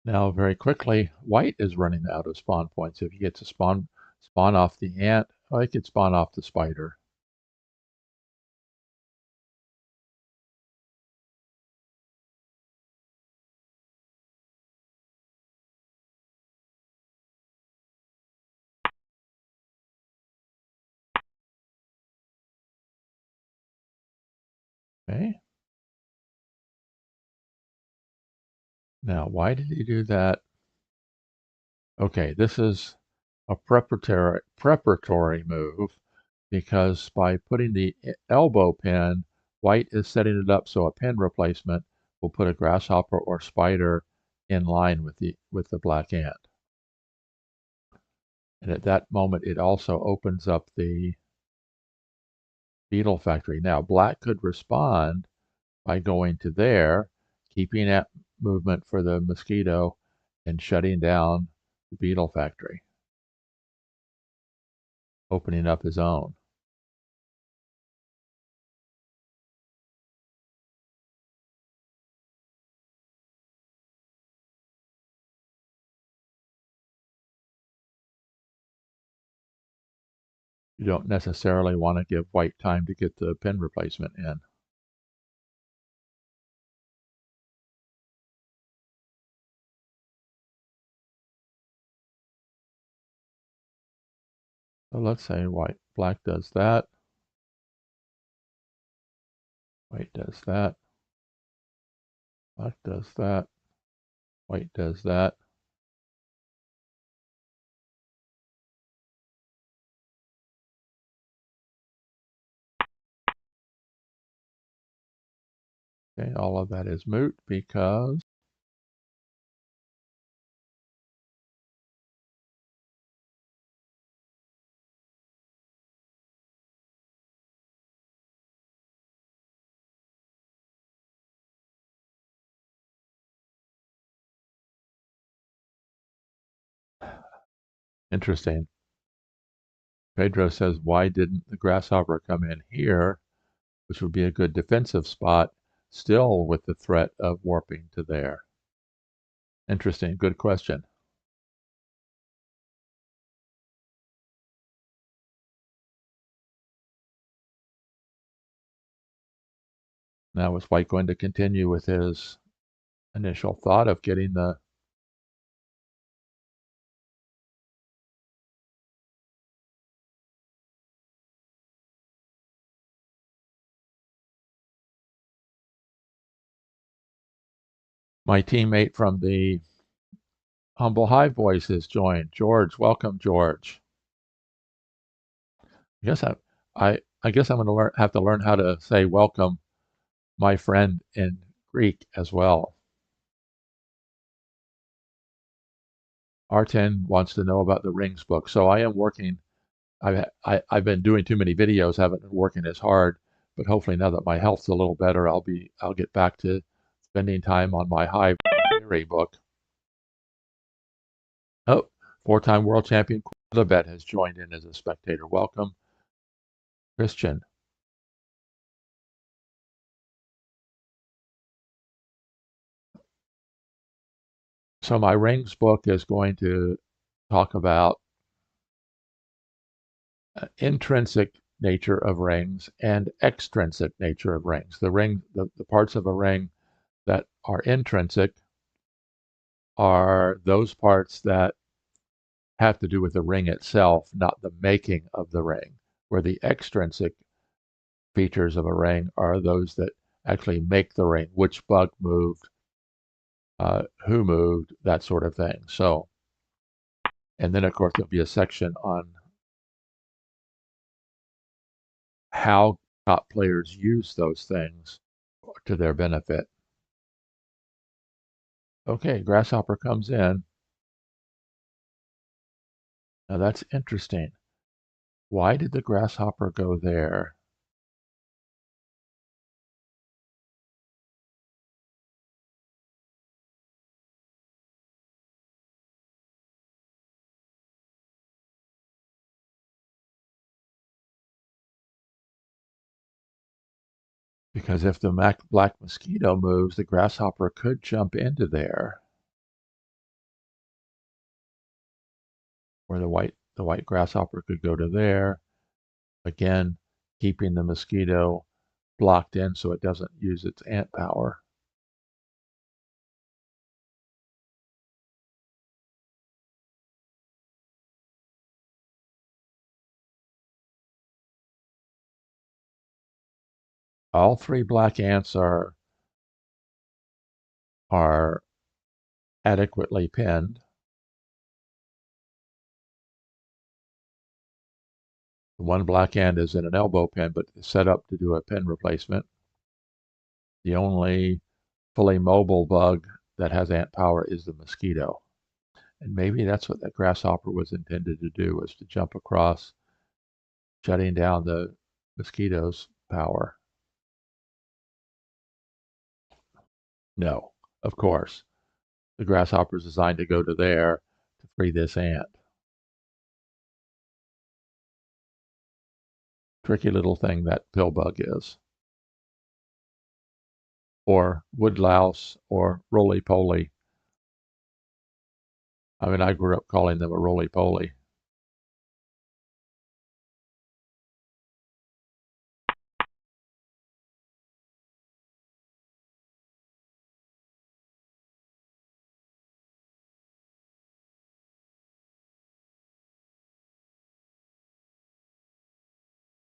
Now, very quickly, white is running out of spawn points. If he gets a spawn off the ant, oh, he could spawn off the spider. Okay. Now, why did he do that? Okay, this is a preparatory move because by putting the elbow pin, white is setting it up so a pin replacement will put a grasshopper or spider in line with the black ant. And at that moment, it also opens up the beetle factory. Now, black could respond by going to there, keeping that movement for the mosquito, and shutting down the beetle factory, opening up his own. You don't necessarily want to give white time to get the pin replacement in. So let's say black does that, white does that, black does that, white does that. Okay, all of that is moot because interesting. Pedro says, why didn't the grasshopper come in here, which would be a good defensive spot, still with the threat of warping to there? Interesting, good question. Now, was white going to continue with his initial thought of getting the my teammate from the Humble Hive Boys has joined. George, welcome, George. I guess I guess I'm going to have to learn how to say welcome, my friend, in Greek as well. Arten wants to know about the rings book. So I am working. I've been doing too many videos, haven't been working as hard. But hopefully now that my health's a little better, I'll get back to spending time on my Hive theory book. Oh, four-time world champion Quillabet has joined in as a spectator. Welcome, Christian. So my rings book is going to talk about intrinsic nature of rings and extrinsic nature of rings. The parts of a ring that are intrinsic are those parts that have to do with the ring itself, not the making of the ring, where the extrinsic features of a ring are those that actually make the ring, which bug moved, who moved, that sort of thing. So, and then of course there'll be a section on how top players use those things to their benefit. Okay, Grasshopper comes in. Now that's interesting. Why did the Grasshopper go there? Because if the black mosquito moves, the Grasshopper could jump into there. where the white grasshopper could go to there. Again, keeping the mosquito blocked in so it doesn't use its ant power. All three black ants are adequately pinned. The one black ant is in an elbow pin, but is set up to do a pin replacement. The only fully mobile bug that has ant power is the mosquito. And maybe that's what that grasshopper was intended to do, was to jump across, shutting down the mosquito's power. No, of course. The grasshopper is designed to go to there to free this ant. Tricky little thing that pill bug is. Or woodlouse or roly-poly. I mean, I grew up calling them a roly-poly.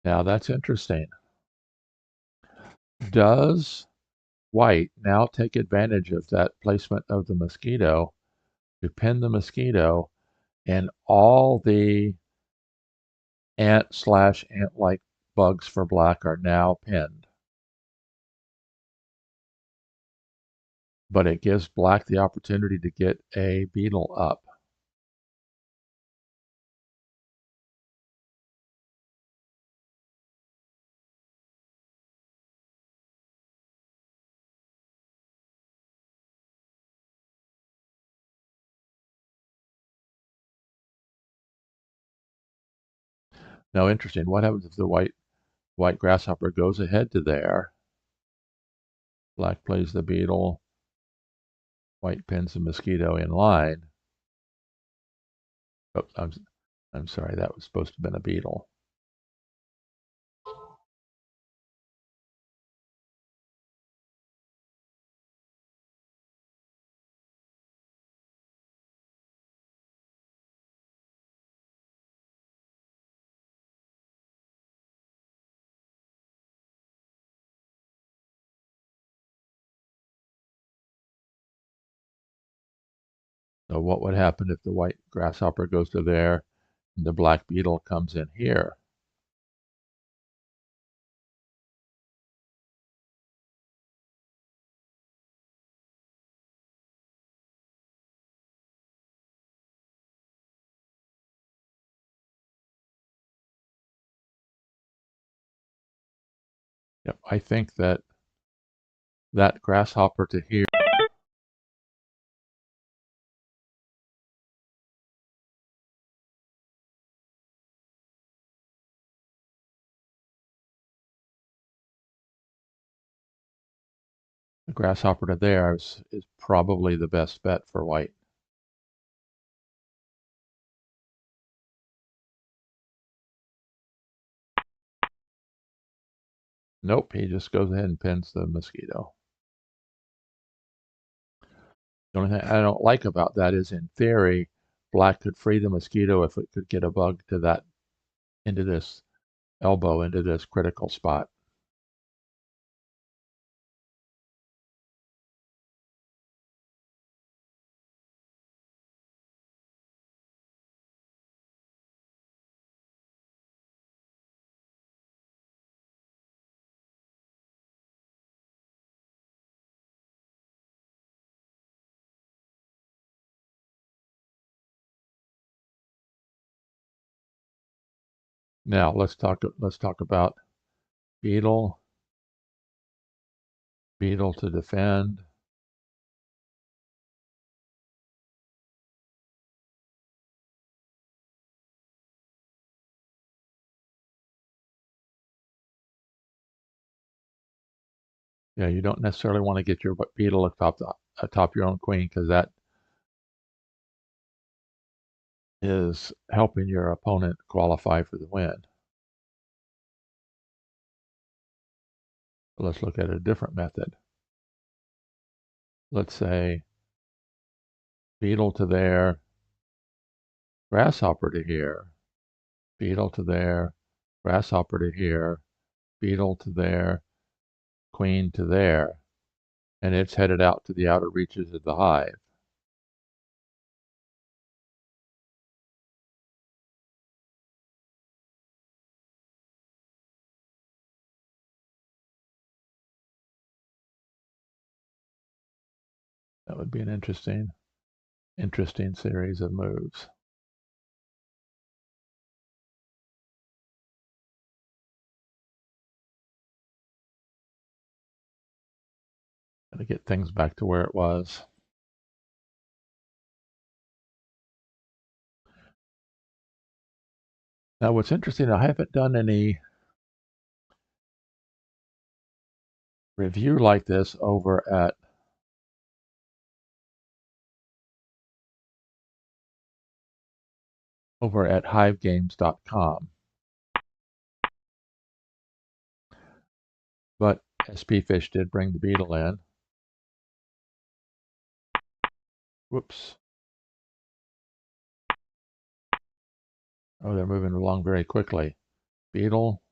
Now that's interesting. Does white now take advantage of that placement of the mosquito to pin the mosquito, and all the ant/ant-like bugs for black are now pinned? But it gives black the opportunity to get a beetle up. Now, interesting. What happens if the white grasshopper goes ahead to there? Black plays the beetle. White pins the mosquito in line. Oh, I'm sorry. That was supposed to have been a beetle. So what would happen if the white grasshopper goes to there and the black beetle comes in here? Yep, I think that grasshopper to here, the grasshopper to there is probably the best bet for white. Nope, he just goes ahead and pins the mosquito. The only thing I don't like about that is, in theory, black could free the mosquito if it could get a bug to that, into this elbow, into this critical spot. Now let's talk about beetle, beetle to defend. Yeah, you don't necessarily want to get your beetle atop your own queen, because that is helping your opponent qualify for the win. Let's look at a different method. Let's say beetle to there, grasshopper to here, beetle to there, grasshopper to here, beetle to there, queen to there, and it's headed out to the outer reaches of the hive. That would be an interesting series of moves. To get things back to where it was. Now, what's interesting, I haven't done any review like this over at hivegames.com. But spfish did bring the beetle in. Whoops. Oh, they're moving along very quickly. Beetle.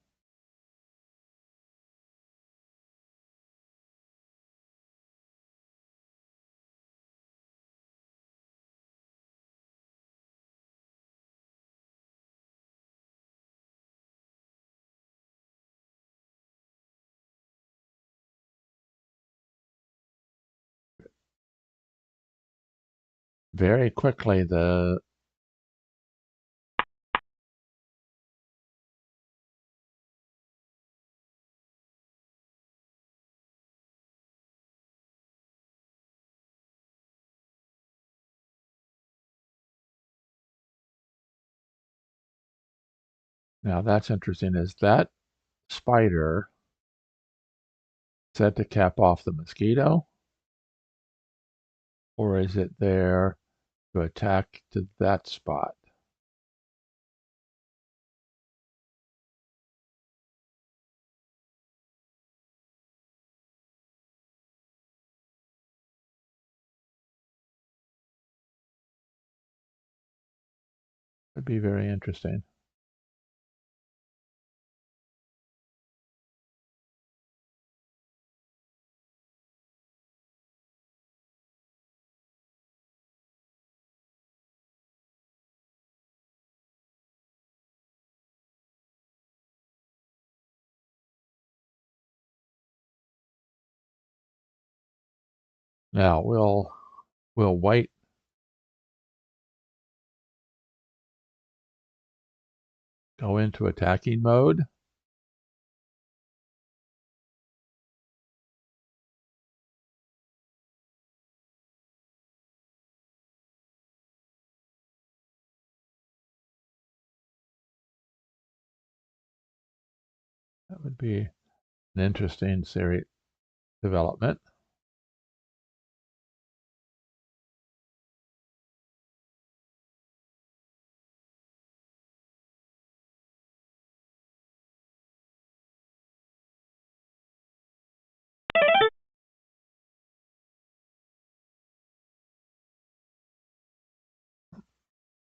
Very quickly, that now that's interesting. Is that spider set to cap off the mosquito? Or is it there to attack to that spot? Would be very interesting. Now will white go into attacking mode? That would be an interesting series development.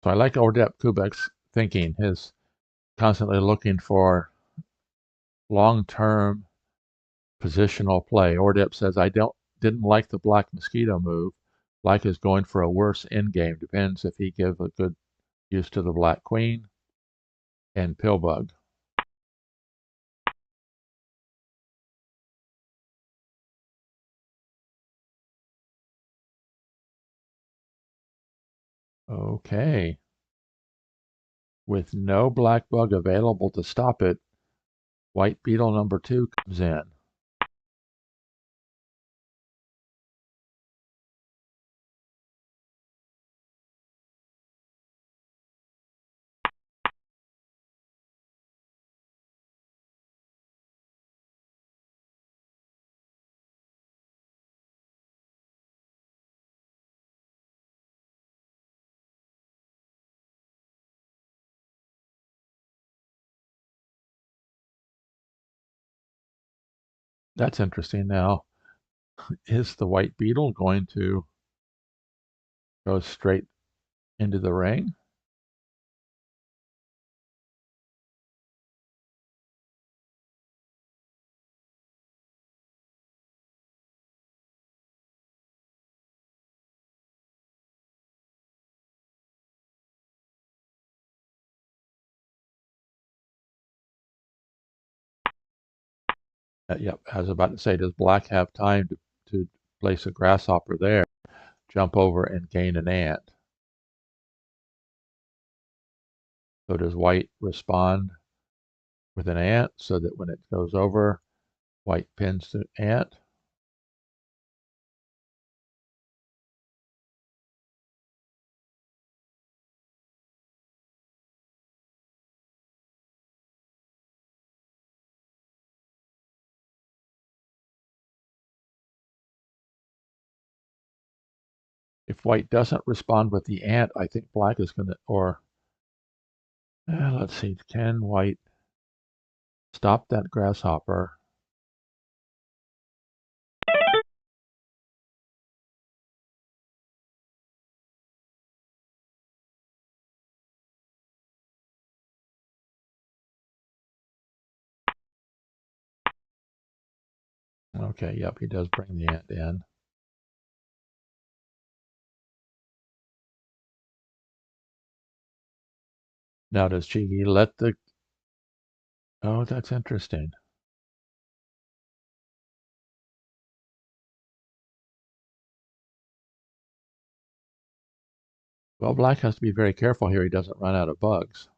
So I like Ordep Kubek's thinking, his constantly looking for long-term positional play. Ordep says, I didn't like the black mosquito move. Black is going for a worse endgame. Depends if he gives a good use to the black queen and pillbug. Okay. With no black bug available to stop it, white beetle number 2 comes in. That's interesting. Now, is the white beetle going to go straight into the ring? Yep, I was about to say, does black have time to place a grasshopper there, jump over and gain an ant? So does white respond with an ant so that when it goes over, white pins the ant? If white doesn't respond with the ant, I think black is going to, or let's see, can white stop that grasshopper? Okay, yep, he does bring the ant in. Now does csigeee let the, oh, that's interesting. Well, black has to be very careful here he doesn't run out of bugs.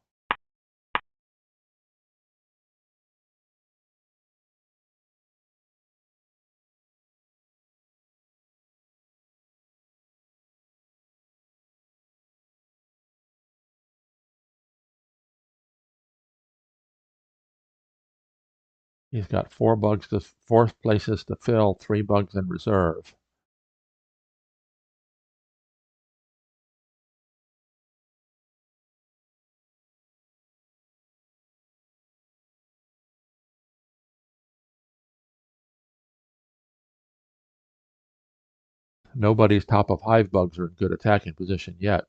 He's got four places to fill, 3 bugs in reserve. Nobody's top of hive bugs are in good attacking position yet.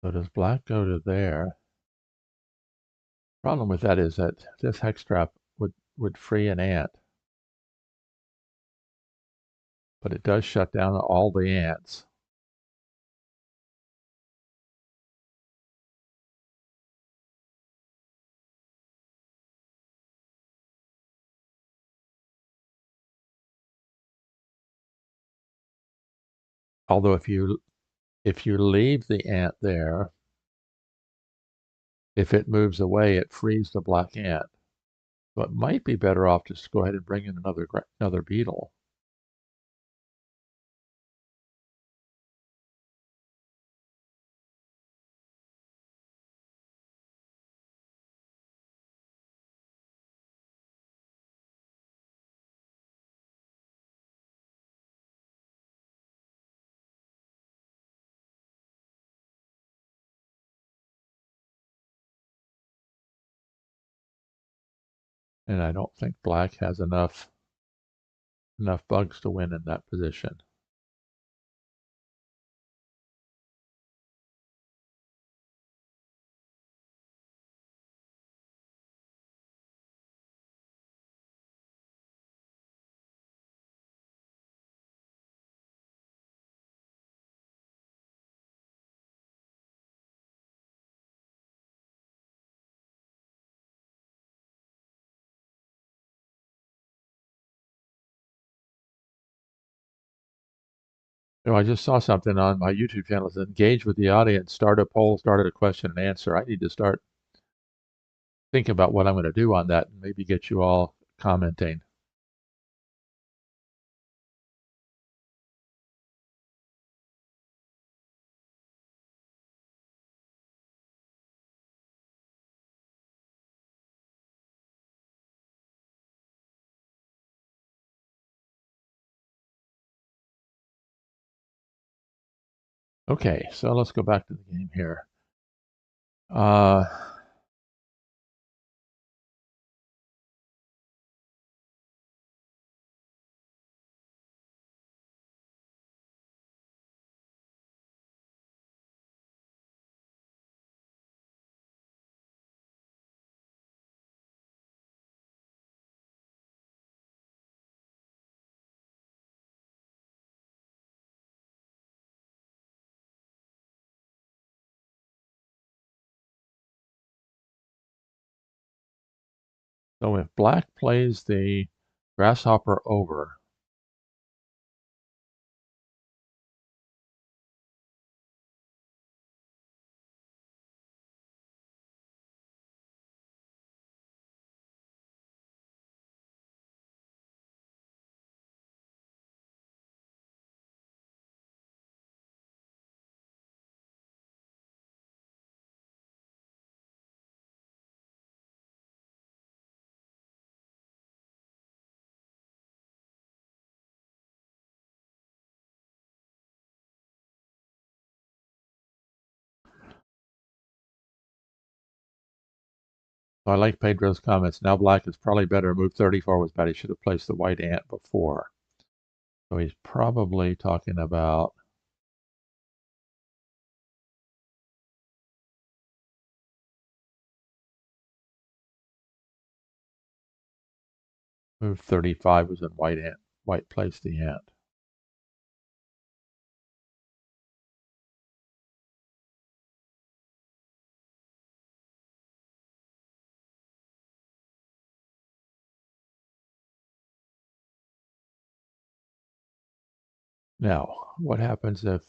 So does black go to there? Problem with that is that this hex trap would free an ant, but it does shut down all the ants. Although if you leave the ant there, if it moves away, it frees the black ant. So it might be better off just to go ahead and bring in another beetle. And I don't think black has enough bugs to win in that position. You know, I just saw something on my YouTube channel that engage with the audience, start a poll, started a question and answer. I need to start thinking about what I'm going to do on that and maybe get you all commenting. Okay, so let's go back to the game here. Uh, so if black plays the grasshopper over, I like Pedro's comments. Now black is probably better. Move 34 was bad. He should have placed the white ant before. So he's probably talking about move 35 was in white ant. White placed the ant. Now, what happens if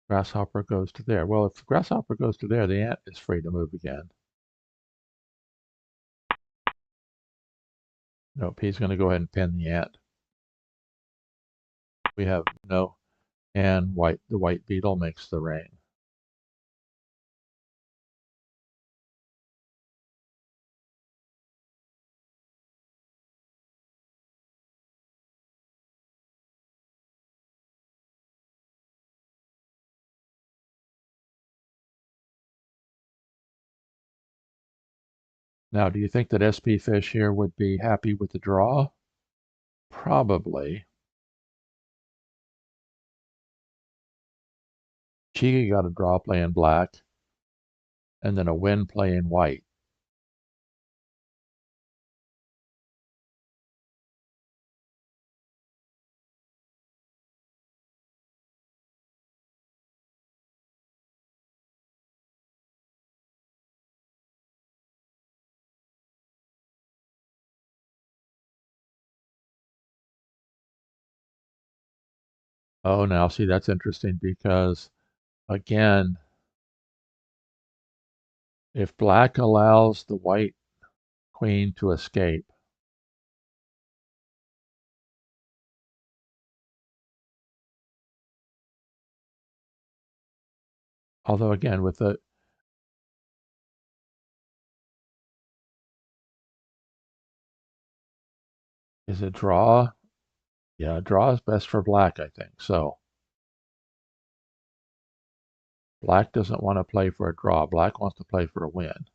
grasshopper goes to there? Well, if grasshopper goes to there, the ant is free to move again. Nope, he's going to go ahead and pin the ant. We have no, and the white beetle makes the ring. Now, do you think that spfish here would be happy with the draw? Probably. csigeee got a draw playing black, and then a win playing white. Oh, now see, that's interesting because, again, if black allows the white queen to escape, although again, with the, is it draw? Yeah, draw is best for black, I think. So black doesn't want to play for a draw. Black wants to play for a win.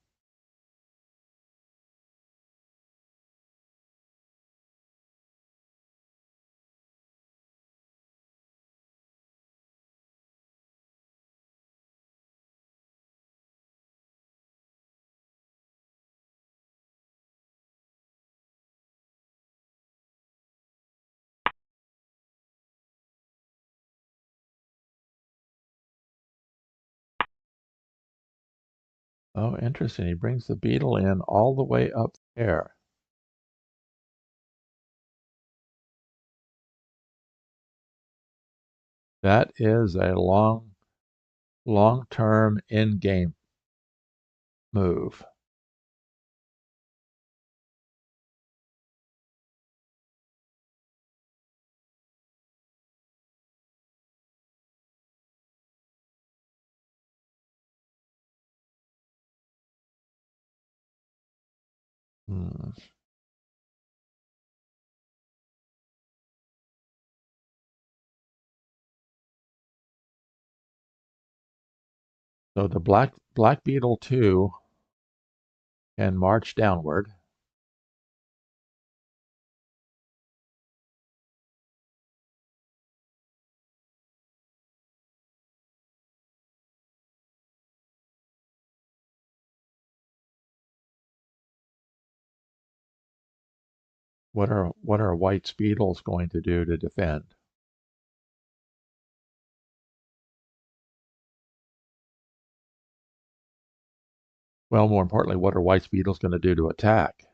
Oh, interesting. He brings the beetle in all the way up there. That is a long-term in-game move. Hmm. So the black beetle 2 can march downward. What are White's beetles going to do to defend? Well, more importantly, what are White's beetles going to do to attack?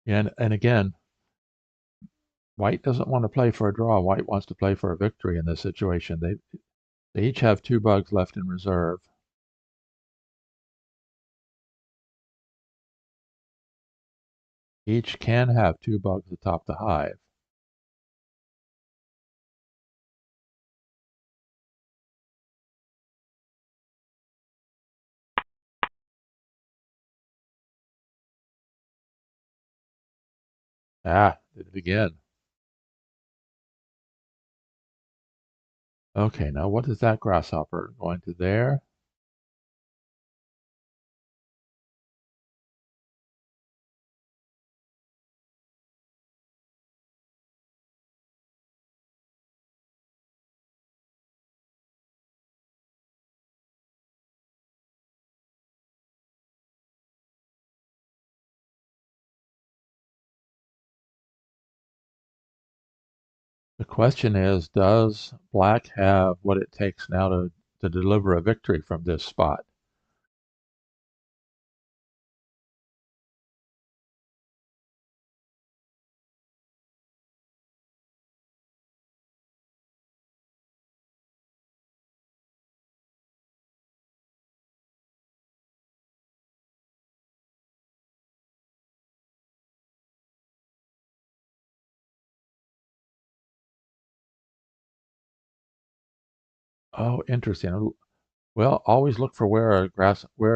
And again, White doesn't want to play for a draw. White wants to play for a victory in this situation. They each have 2 bugs left in reserve. Each can have 2 bugs atop the hive. Ah, did it again. Okay, now what is that grasshopper going to there? The question is, does Black have what it takes now to deliver a victory from this spot? Oh, interesting. Well, always look for where a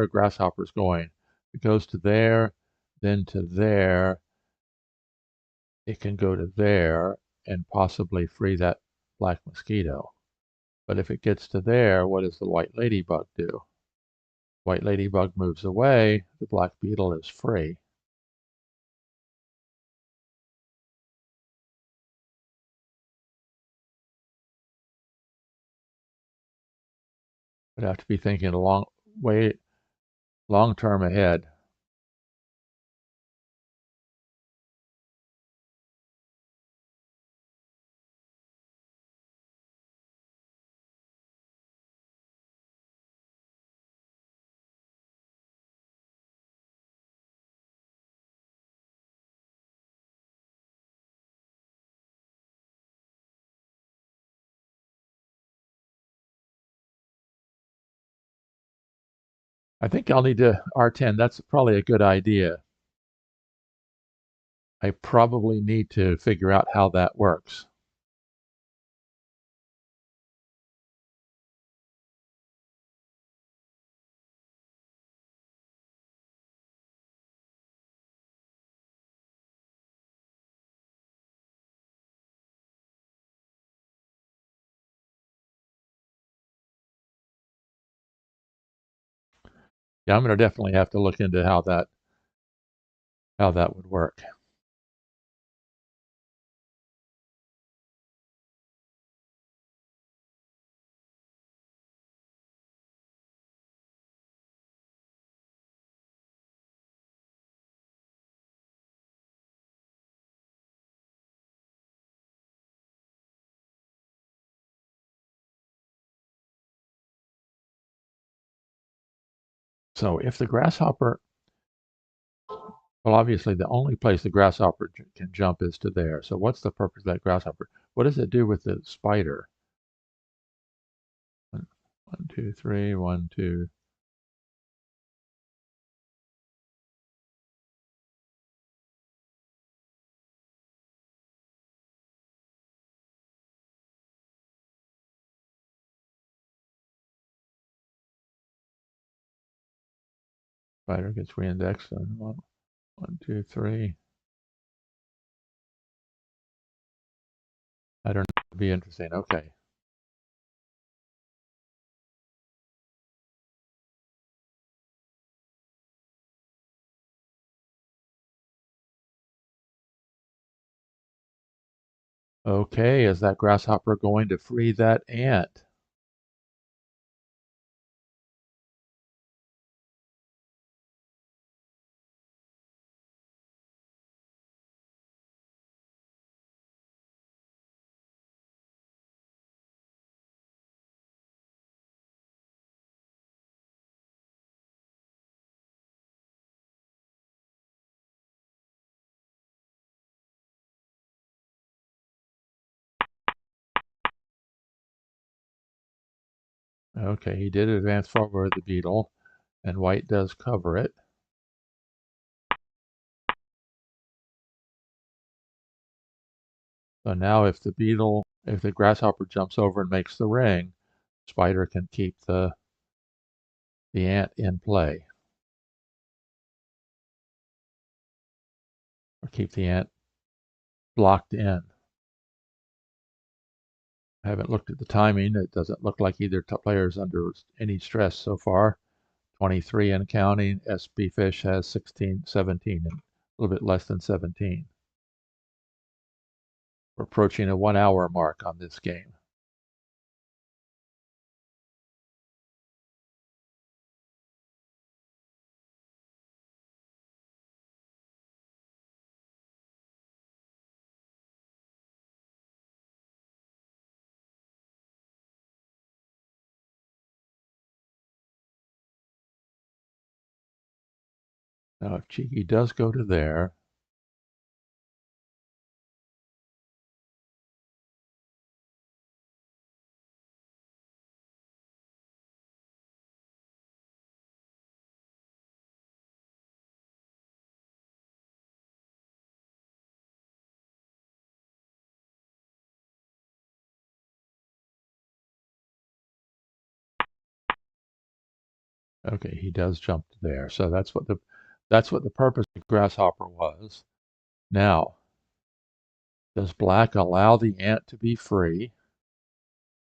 grasshopper is going. It goes to there, then to there. It can go to there and possibly free that black mosquito. But if it gets to there, what does the white ladybug do? White ladybug moves away, the black beetle is free. Would have to be thinking long term ahead. I think I'll need to R10. That's probably a good idea. I probably need to figure out how that works. Yeah, I'm going to definitely have to look into how that would work. So if the grasshopper Well, obviously, the only place the grasshopper can jump is to there. So what's the purpose of that grasshopper? What does it do with the spider? One, 2, 3, 1, 2. Spider gets reindexed on 1, 1, 2, 3. I don't know. It'd be interesting. Okay. Okay, is that grasshopper going to free that ant? Okay, he did advance forward the beetle, and white does cover it. So now if the grasshopper jumps over and makes the ring, spider can keep the ant in play, or keep the ant blocked in. I haven't looked at the timing. It doesn't look like either player is under any stress so far. 23 and counting. spfish has 16, 17, and a little bit less than 17. We're approaching a 1 hour mark on this game. Now if csigeee does go to there, okay, he does jump to there. So that's what the purpose of grasshopper was. Now, does black allow the ant to be free,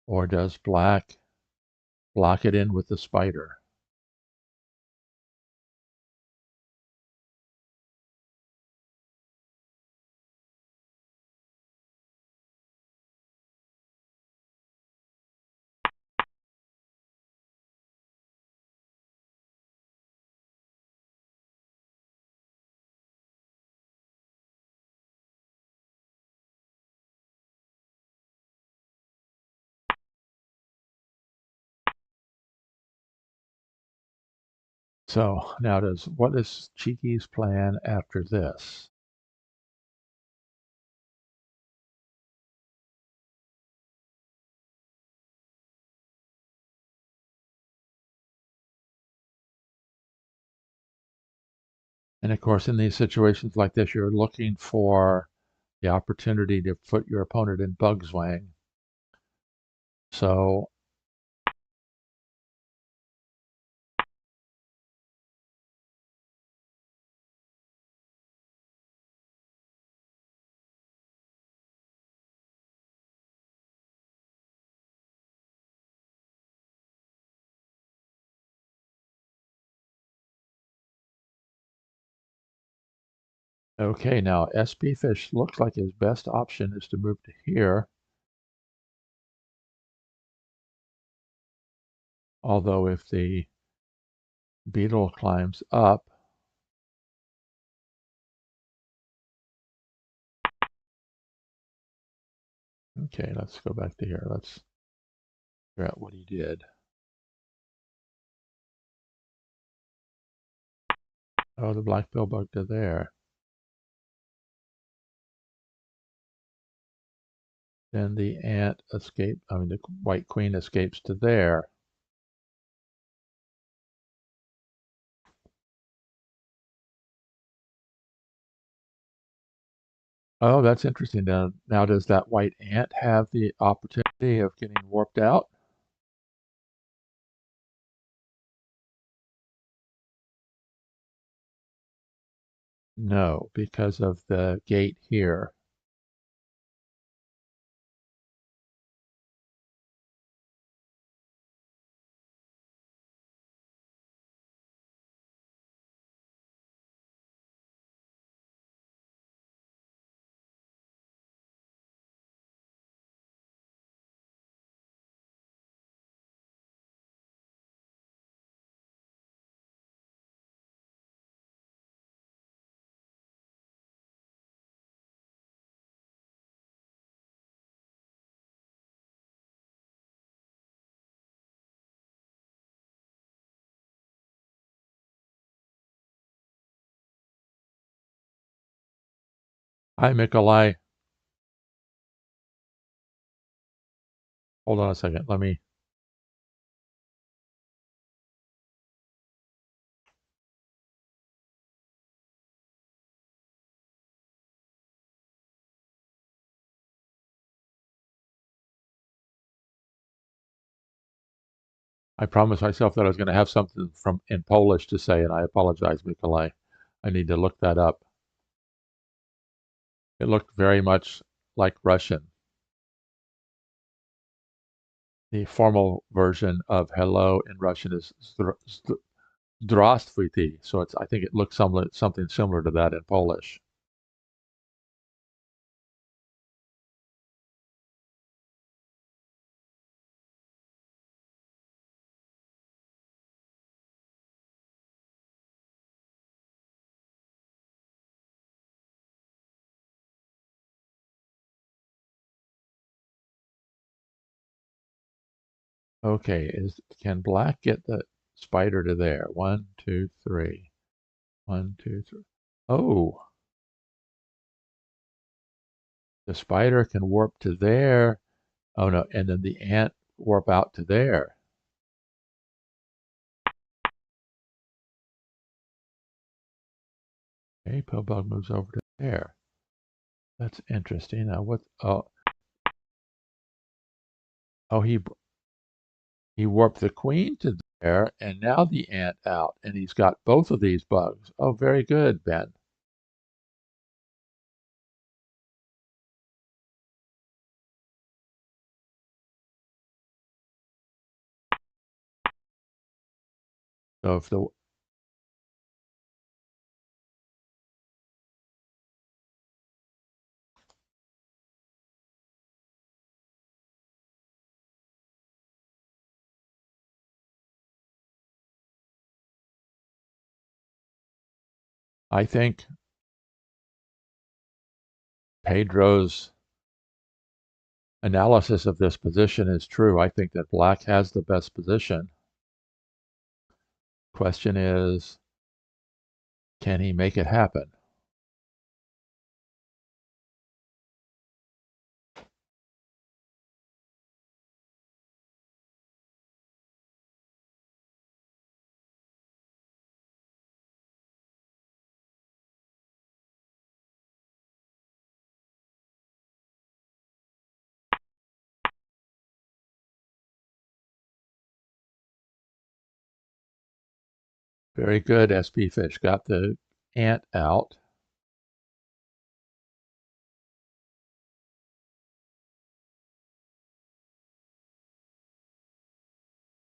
or does black block it in with the spider? So now what is csigee's plan after this? And of course, in these situations like this, you're looking for the opportunity to put your opponent in bugswang. So okay, now spfish looks like his best option is to move to here. Although if the beetle climbs up, okay, let's go back to here. Let's figure out what he did. Oh, the black bill bug to there. Then the ant escape, I mean the white queen escapes to there. Oh, that's interesting. Now does that white ant have the opportunity of getting warped out? No, because of the gate here. Hi, Mikolai. Hold on a second. I promised myself that I was going to have something from in Polish to say, and I apologize, Mikolai. I need to look that up. It looked very much like Russian. The formal version of hello in Russian is zdravstvuyte. So I think it looks something similar to that in Polish. Okay, can black get the spider to there? One, two, three. One, two, three. Oh, the spider can warp to there. Oh no, and then the ant warp out to there. Okay, Pillbug moves over to there. That's interesting. Now what? Oh, he warped the queen to there, and now the ant out, and he's got both of these bugs. Oh, very good, Ben. So if the I think Pedro's analysis of this position is true. I think that black has the best position. Question is, can he make it happen? Very good, spfish. Got the ant out.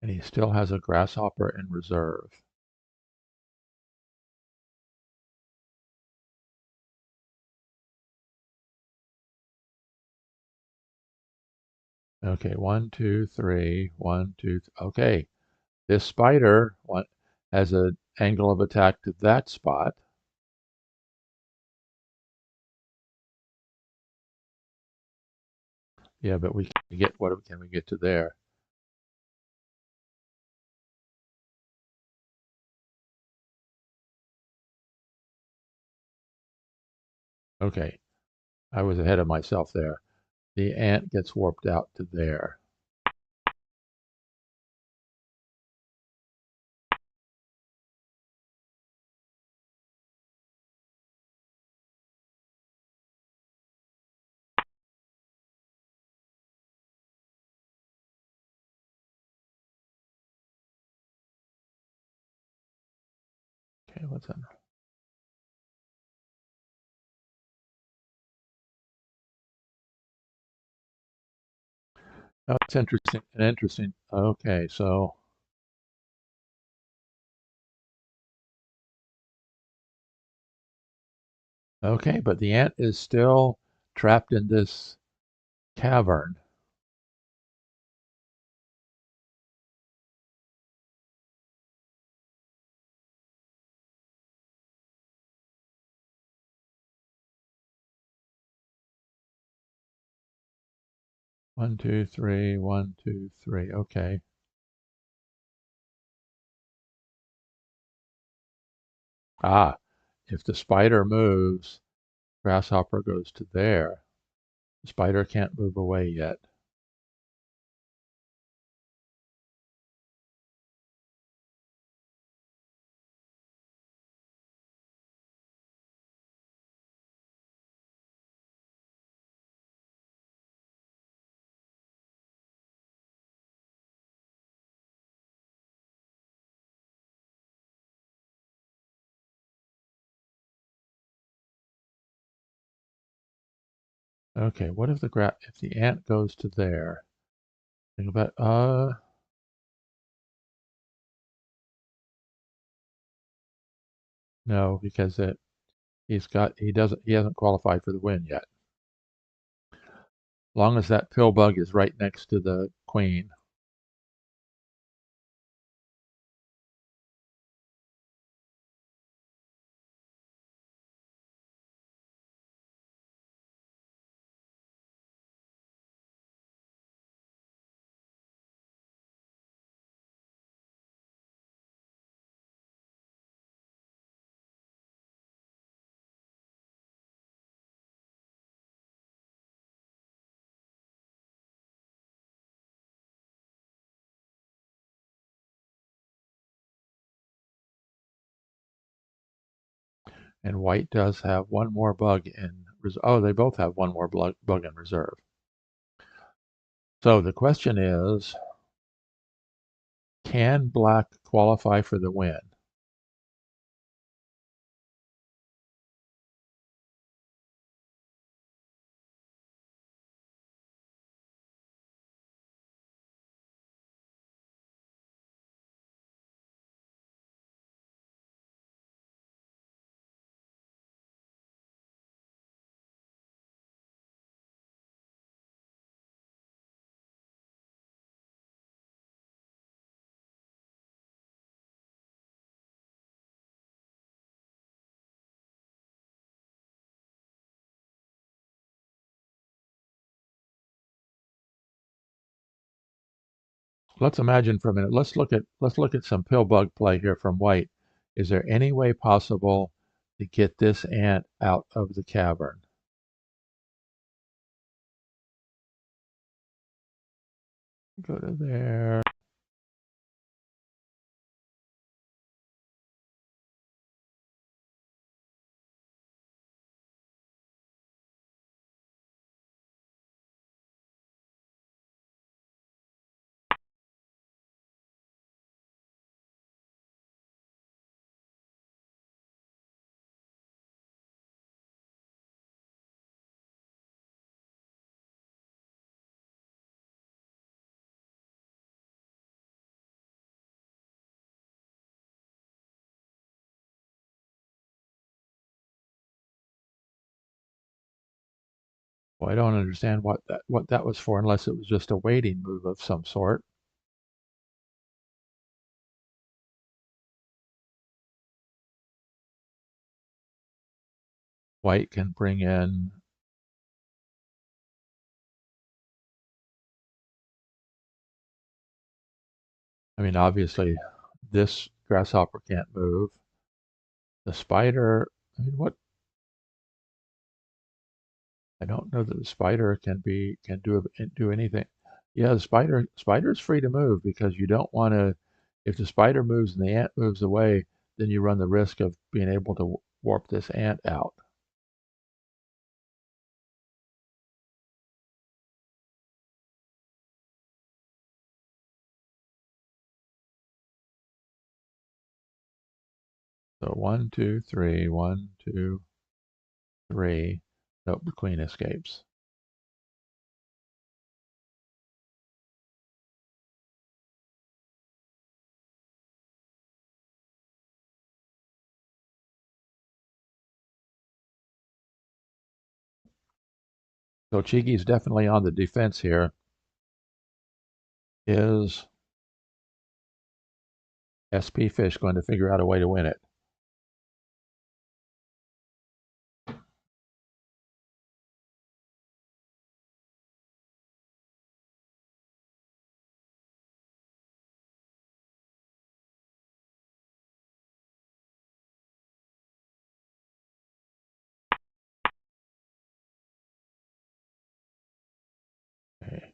And he still has a grasshopper in reserve. Okay, one, two, three, one, two. Okay, this spider has an angle of attack to that spot. Yeah, but we can get, what can we get to there? Okay, I was ahead of myself there. The ant gets warped out to there. Okay, what's that? Oh, it's interesting. Interesting. Okay, so okay, but the ant is still trapped in this cavern. One, two, three, 1, 2, 3. Okay. Ah, if the spider moves, grasshopper goes to there. The spider can't move away yet. Okay, what if if the ant goes to there? Think about no, because he hasn't qualified for the win yet. Long as that pill bug is right next to the queen. And white does have one more bug in reserve. Oh, they both have one more bug in reserve. So the question is, can black qualify for the win? Let's imagine for a minute. Let's look at some pill bug play here from white. Is there any way possible to get this ant out of the cavern? Go to there. Well, I don't understand what that was for, unless it was just a waiting move of some sort. White can bring in. I mean, obviously, this grasshopper can't move. The spider. I mean, what? I don't know that the spider can do anything. Yeah, the spider's free to move because you don't want to. If the spider moves and the ant moves away, then you run the risk of being able to warp this ant out. So 1, 2, 3, 1, 2, 3. Nope, the queen escapes. So csigee's definitely on the defense here. Is spfish going to figure out a way to win it? Okay.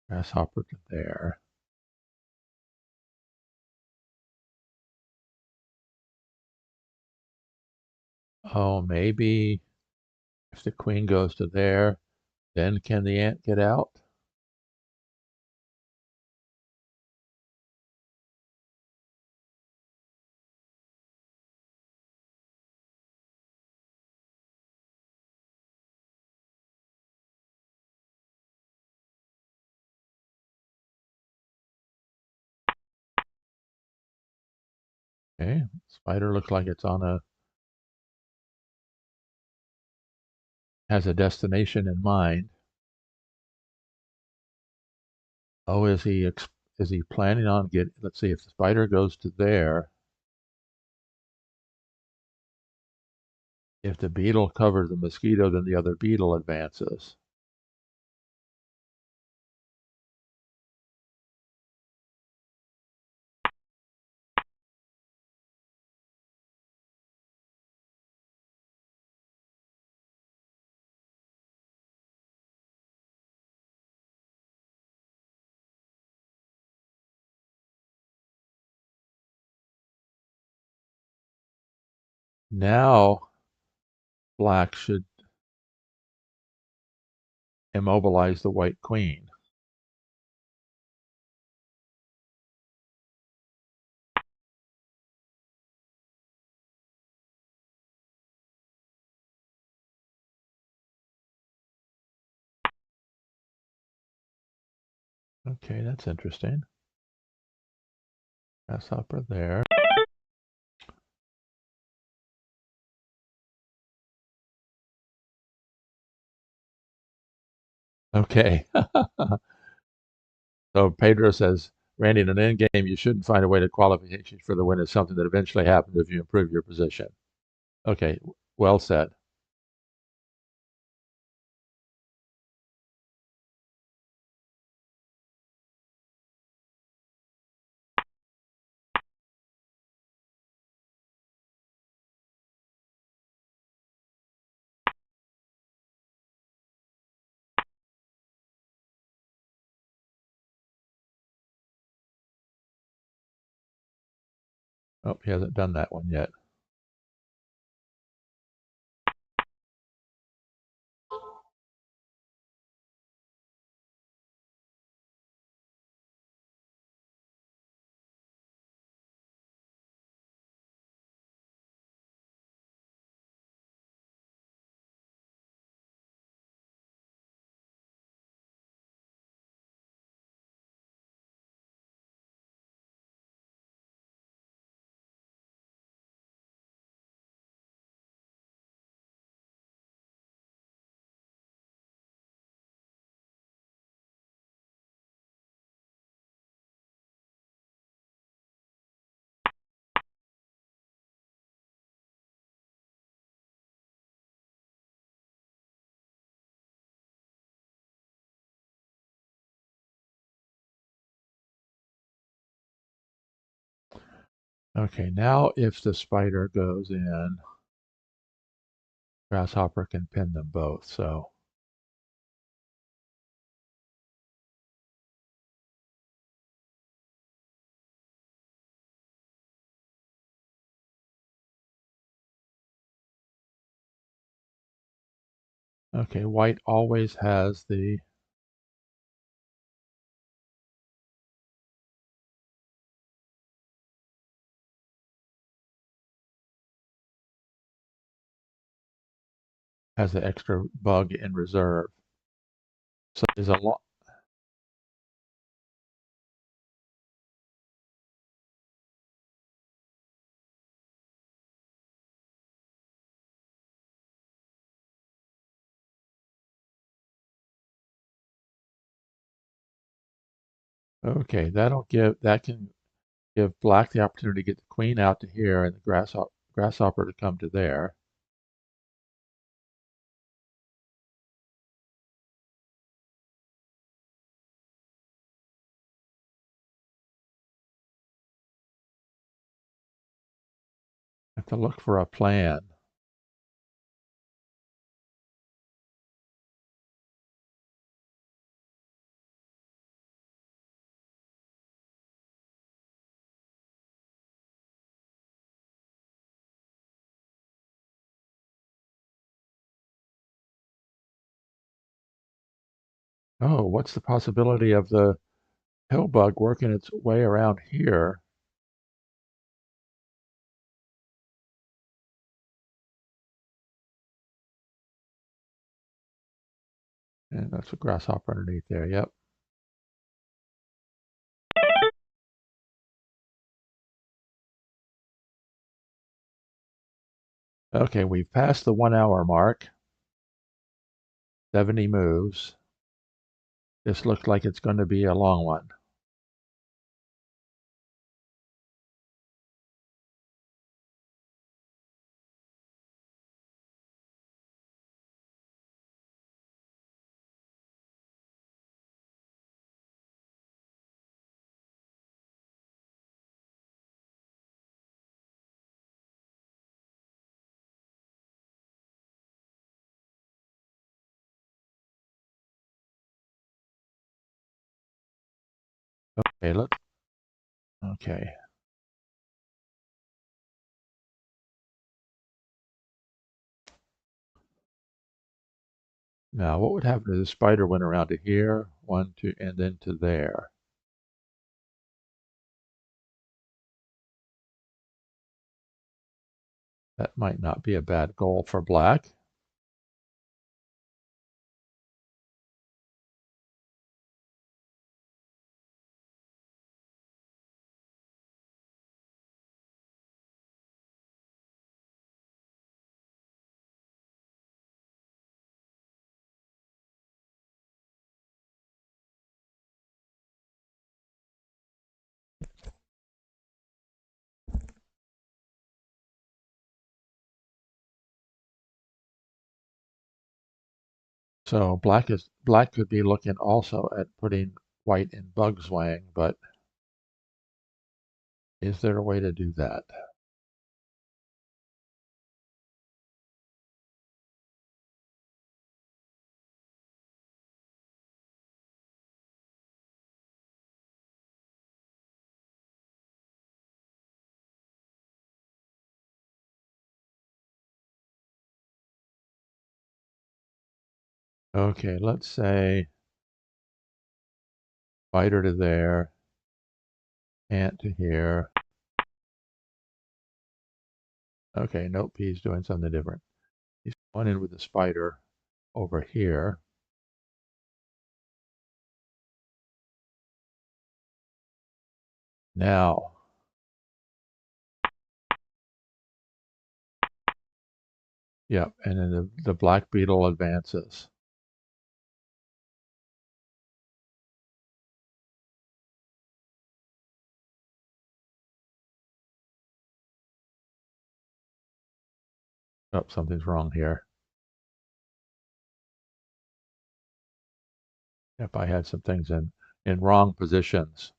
Grasshopper to there. Oh, maybe if the queen goes to there, then can the ant get out? Okay, spider looks like it's on has a destination in mind. Oh, is he planning on let's see, if the spider goes to there, if the beetle covers the mosquito, then the other beetle advances. Now black should immobilize the white queen. Okay, that's interesting. Grasshopper there. Okay. So Pedro says, Randy, in an end game, you shouldn't find a way to qualification for the win is something that eventually happens if you improve your position. Okay, well said. Oh, he hasn't done that one yet. Okay, now if the spider goes in, Grasshopper can pin them both, so. Okay, white always has the extra bug in reserve. So there's a lot. Okay, that can give black the opportunity to get the queen out to here and the grasshopper to come to there. I have to look for a plan. Oh, what's the possibility of the pill bug working its way around here? And that's a grasshopper underneath there. Yep. Okay, we've passed the 1 hour mark. 70 moves. This looks like it's going to be a long one. Okay, okay. Now, what would happen if the spider went around to here, 1, 2, and then to there? That might not be a bad goal for black. So black could be looking also at putting white in bug's wang, but is there a way to do that? Okay, let's say spider to there, ant to here. Okay, nope, he's doing something different. He's going in with the spider over here. Now, yep, and then the black beetle advances. Oh, something's wrong here. If I had some things in wrong positions.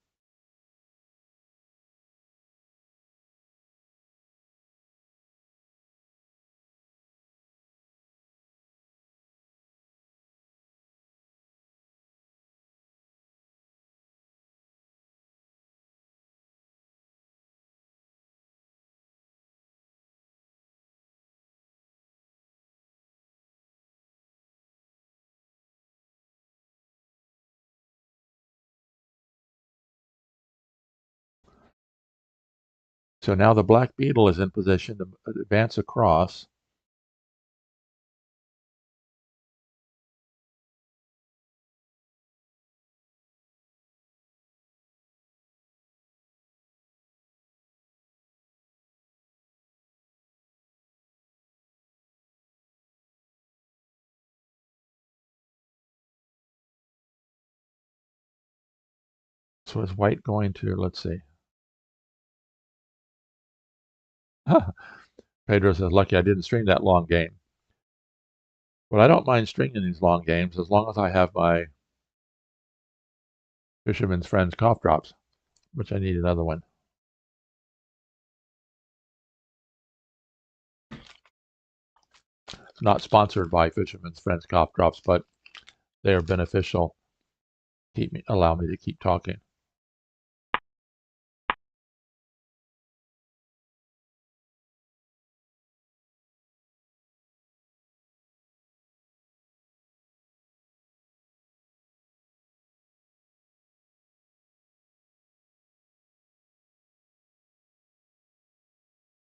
So now the black beetle is in position to advance across. So is white going to, let's see. Pedro says, lucky I didn't stream that long game. Well, I don't mind streaming these long games as long as I have my Fisherman's Friends cough drops, which I need another one. It's not sponsored by Fisherman's Friends cough drops, but they are beneficial. Allow me to keep talking.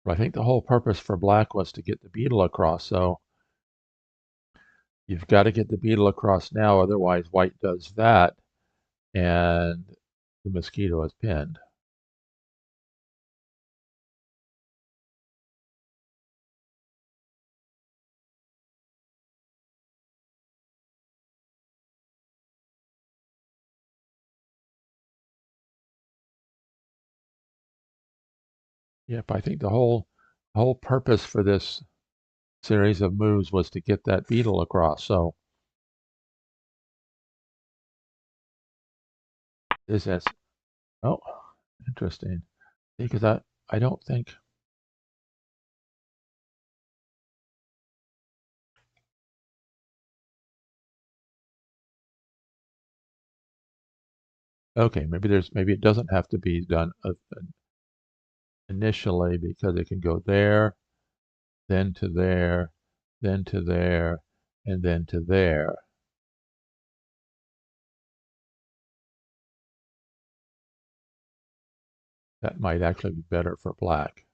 But I think the whole purpose for black was to get the beetle across. So you've got to get the beetle across now, otherwise white does that, and the mosquito is pinned. Yep, I think the whole purpose for this series of moves was to get that beetle across. So this is, oh, interesting. Because I don't think, okay, maybe it doesn't have to be done initially because it can go there, then to there, then to there, and then to there. That might actually be better for black.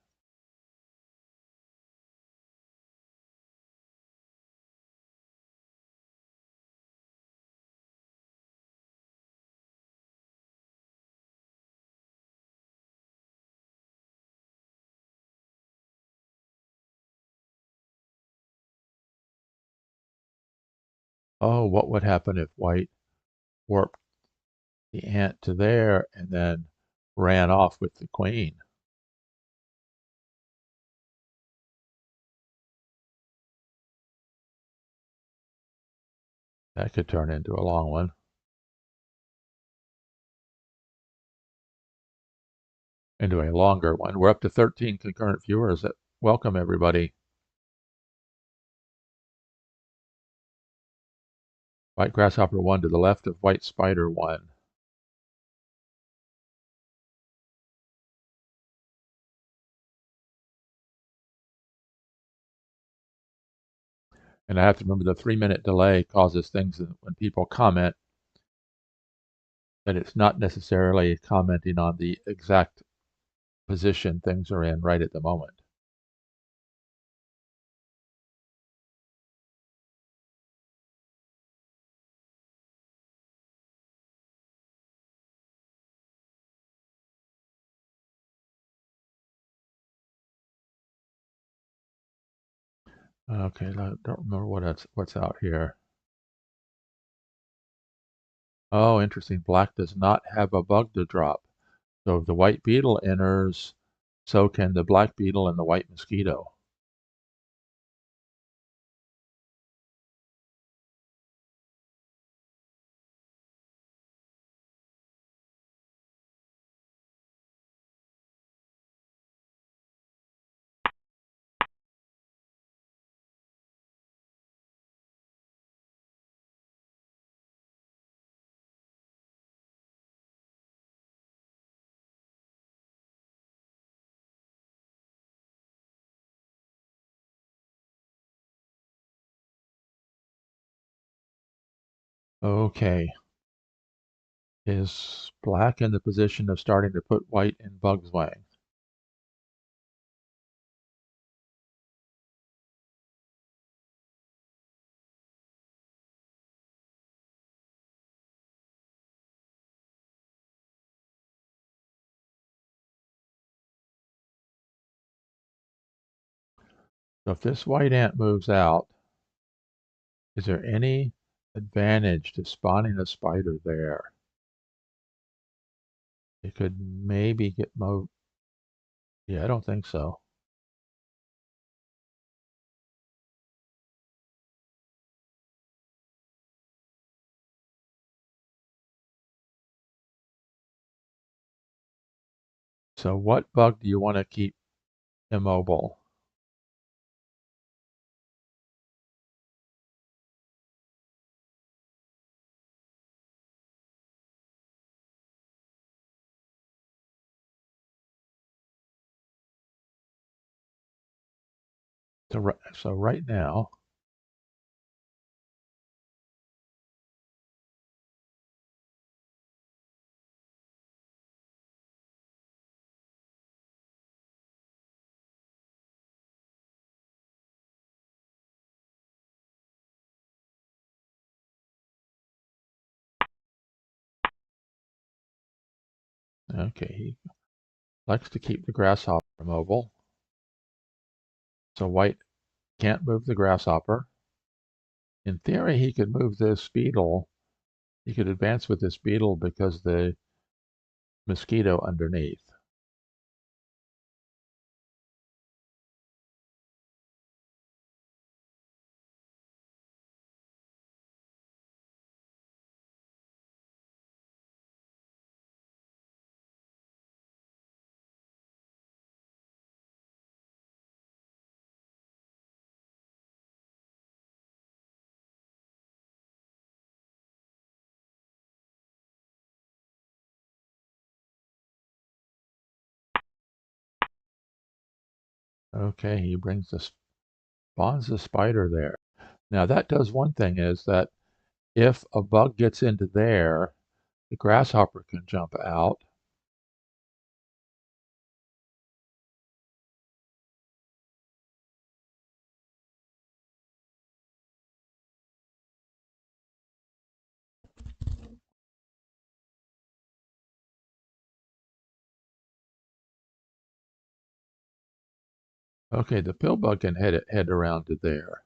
Oh, what would happen if white warped the ant to there and then ran off with the queen? That could turn into a long one. Into a longer one. We're up to 13 concurrent viewers. Welcome, everybody. White grasshopper 1 to the left of white spider 1. And I have to remember the 3-minute delay causes things that when people comment that it's not necessarily commenting on the exact position things are in right at the moment. Okay, I don't remember what's out here. Oh, interesting. Black does not have a bug to drop. So if the white beetle enters, so can the black beetle and the white mosquito. Okay. Is black in the position of starting to put white in bug's way? So if this white ant moves out, is there any advantage to spawning a spider there? It could maybe get moved. Yeah, I don't think so. So what bug do you want to keep immobile? So right now, okay, he likes to keep the grasshopper immobile. So white can't move the grasshopper. In theory, he could move this beetle. He could advance with this beetle because the mosquito underneath. Okay, he spawns the spider there. Now that does one thing is that if a bug gets into there, the grasshopper can jump out. Okay, the pill bug can head around to there.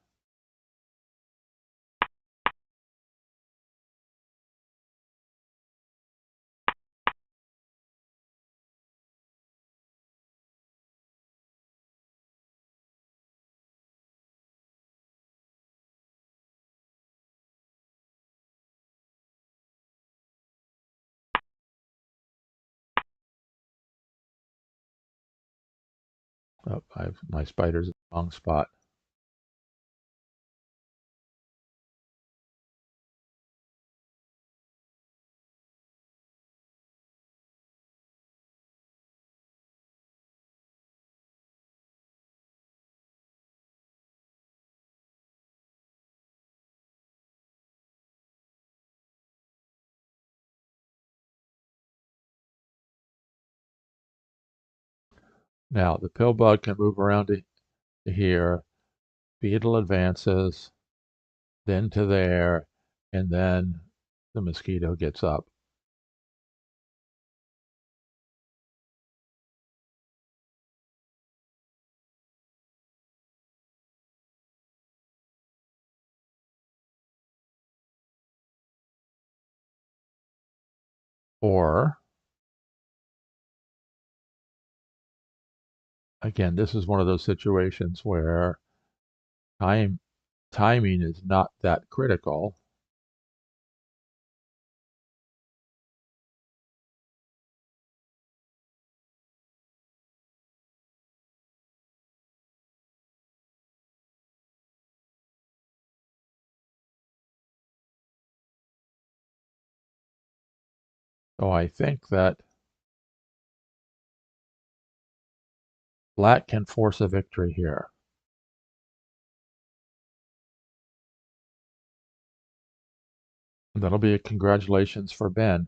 Oh, my spider's in the wrong spot. Now the pill bug can move around to here. Beetle advances, then to there, and then the mosquito gets up. Or, again, this is one of those situations where timing is not that critical. So I think that black can force a victory here. And that'll be a congratulations for Ben.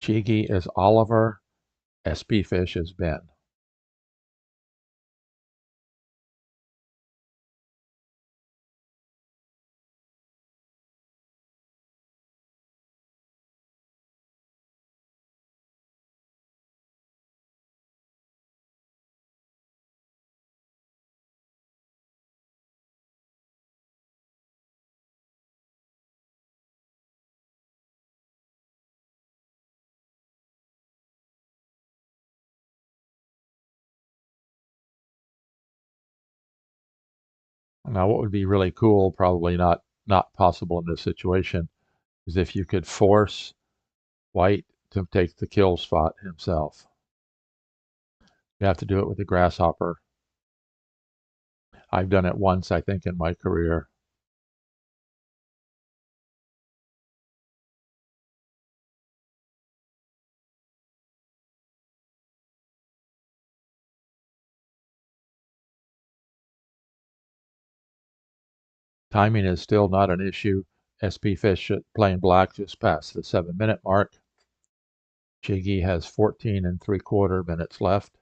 csigeee is Oliver, spfish is Ben. Now, what would be really cool, probably not possible in this situation, is if you could force white to take the kill spot himself. You have to do it with the grasshopper. I've done it once, I think, in my career. Timing is still not an issue. spfish plain black just passed the 7-minute mark. csigeee has 14 3/4 minutes left.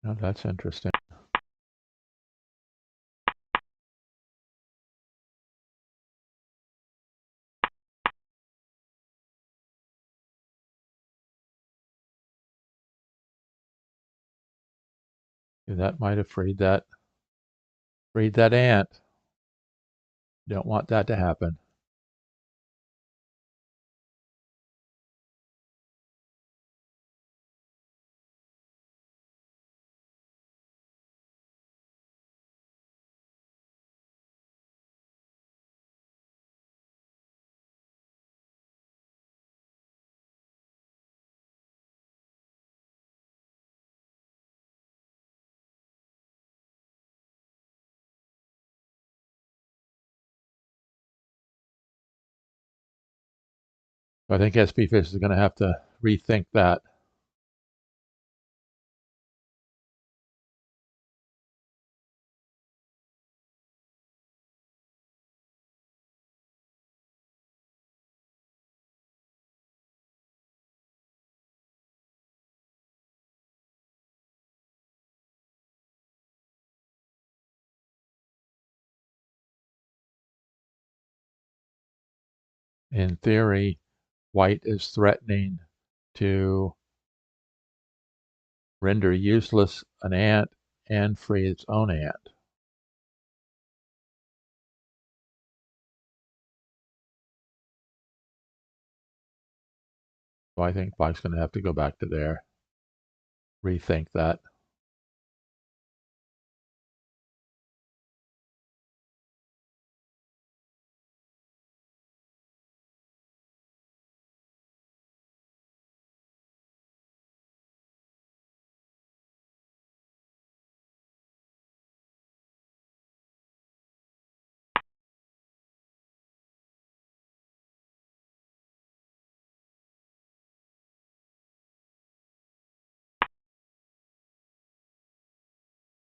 Oh, that's interesting. That might have freed that ant. Don't want that to happen. I think spfish is going to have to rethink that. In theory, white is threatening to render useless an ant and free its own ant. So I think black's going to have to go back to there, rethink that.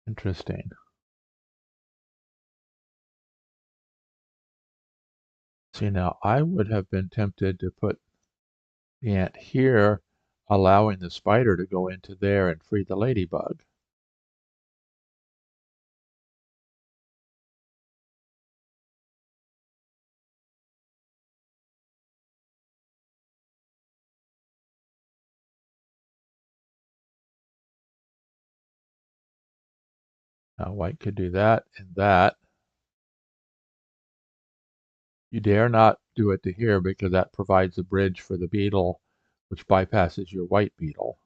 Interesting. See, now I would have been tempted to put the ant here, allowing the spider to go into there and free the ladybug. Now white could do that and that. You dare not do it to here because that provides a bridge for the beetle, which bypasses your white beetle.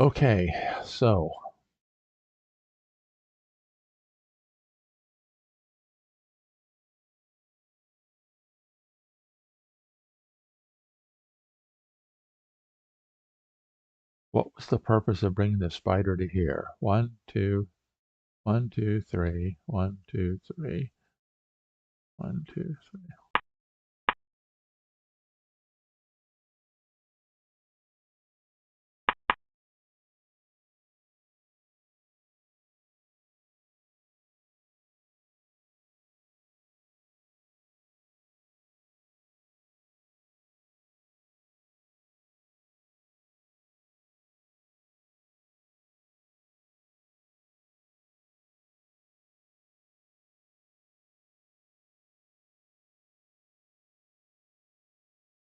Okay, so What was the purpose of bringing the spider to here? 1, 2, 1, 2, 3, 1, 2, 3, 1, 2, 3.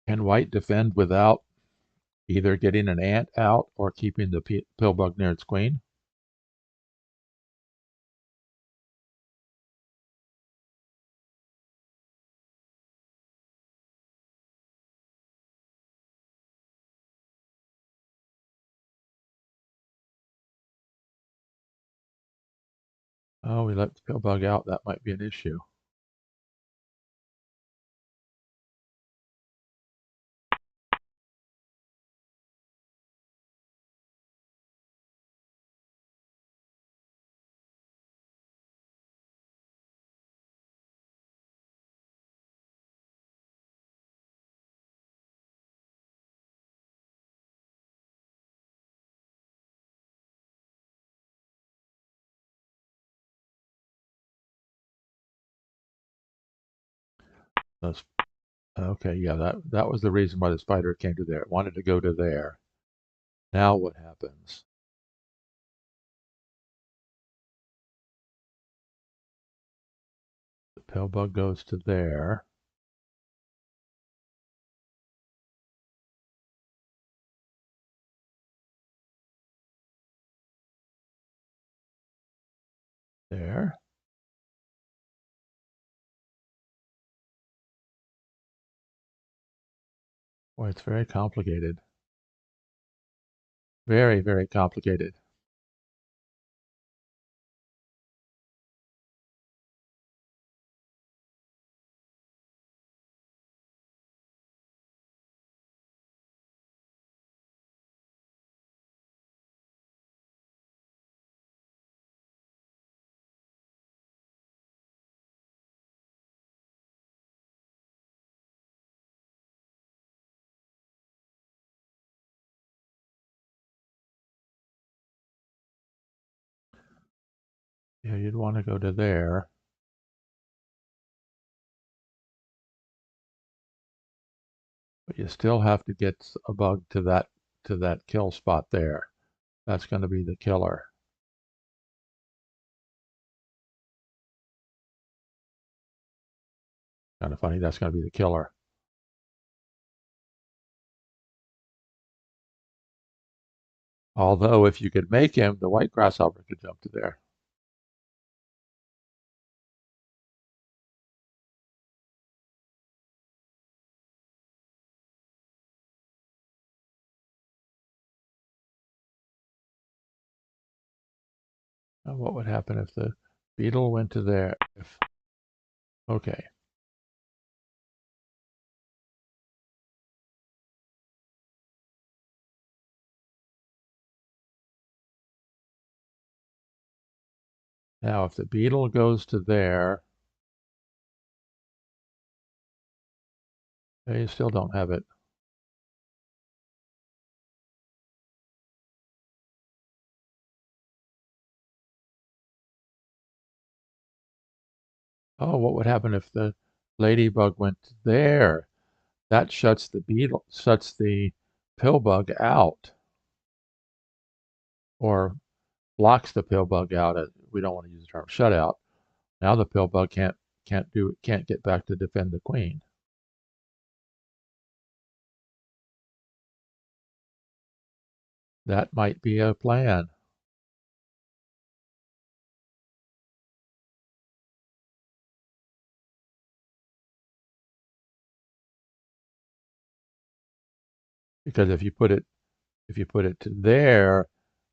Can white defend without either getting an ant out or keeping the pillbug near its queen? Oh, we let the pillbug out. That might be an issue. That's, okay, yeah, that was the reason why the spider came to there. It wanted to go to there. Now what happens? The pillbug goes to there. There. Boy, it's very complicated. Very, very complicated. Yeah, you'd want to go to there. But you still have to get a bug to that kill spot there. That's going to be the killer. Kind of funny. That's going to be the killer. Although if you could make him, the white grasshopper could jump to there. Now what would happen if the beetle went to there? Okay. Now if the beetle goes to there, you still don't have it. Oh, what would happen if the ladybug went to there? That shuts the pillbug out, or blocks the pillbug out. We don't want to use the term shutout. Now the pillbug can't get back to defend the queen. That might be a plan. Because if you put it to there,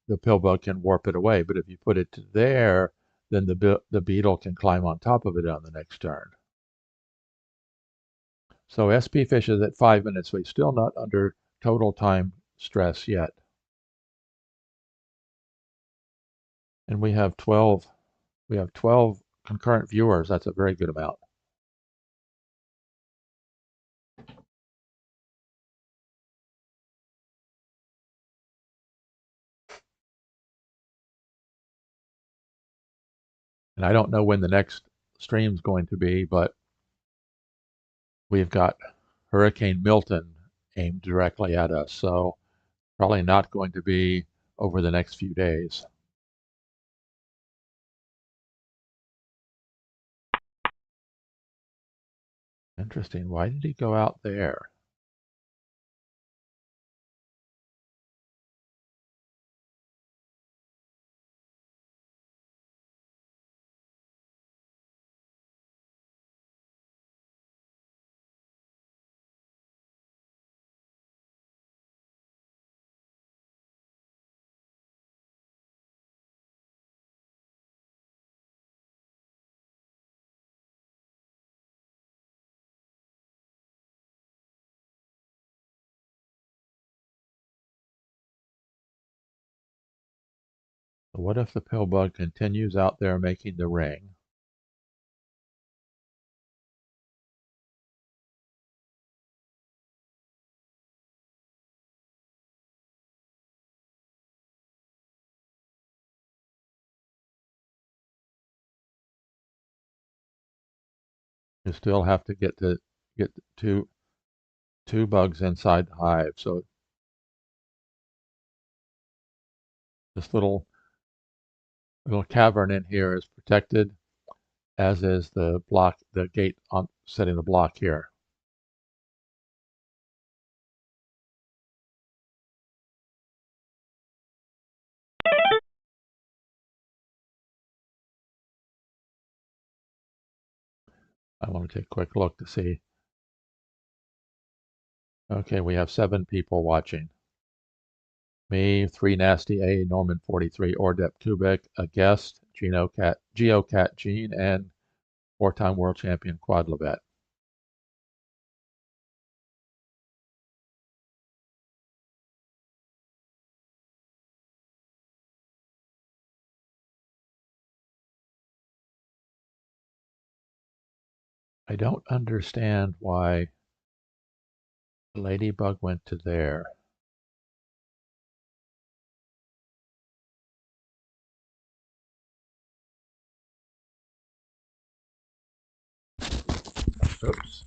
the pillbug can warp it away. But if you put it to there, then the beetle can climb on top of it on the next turn. So spfish is at 5 minutes. We're still not under total time stress yet. And we have 12 concurrent viewers. That's a very good amount. And I don't know when the next stream's going to be, but we've got Hurricane Milton aimed directly at us. So probably not going to be over the next few days. Interesting. Why did he go out there? What if the pill bug continues out there making the ring? You still have to get two bugs inside the hive. So this little cavern in here is protected, as is the gate on setting the block here. I want to take a quick look to see. Okay, we have 7 people watching. Me, 3 Nasty A, Norman 43, Ordep Kubik, a guest, Geocat Gene, and 4-time world champion Quad Levette. I don't understand why the ladybug went to there. Oops.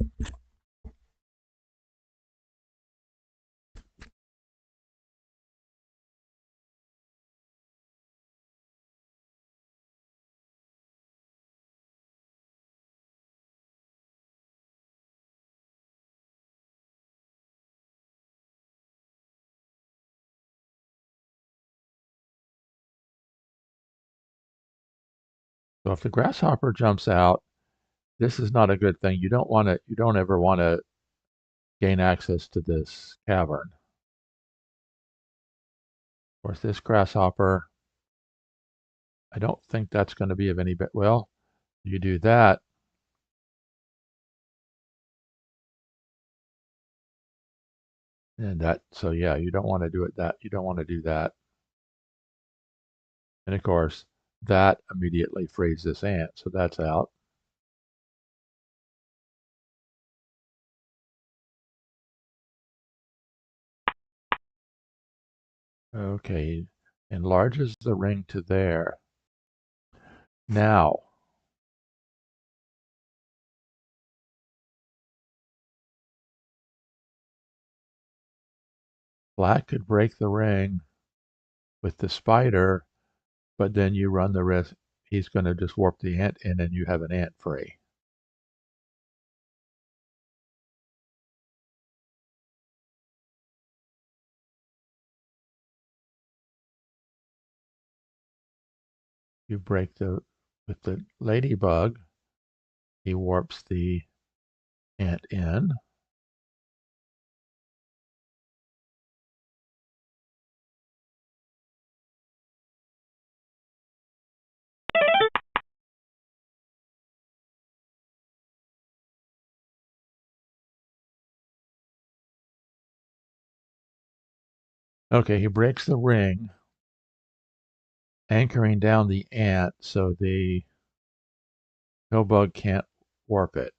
So if the grasshopper jumps out, this is not a good thing. You don't ever want to gain access to this cavern. Of course, this grasshopper, I don't think that's going to be of any bit. Well, you do that, and so yeah, you don't want to do it that. You don't want to do that. And of course, that immediately frees this ant, so that's out. Okay, enlarges the ring to there. Now, black could break the ring with the spider, but then you run the risk he's going to just warp the ant in and you have an ant free. You break with the ladybug, he warps the ant in. Okay, he breaks the ring, anchoring down the ant so the pill bug can't warp it.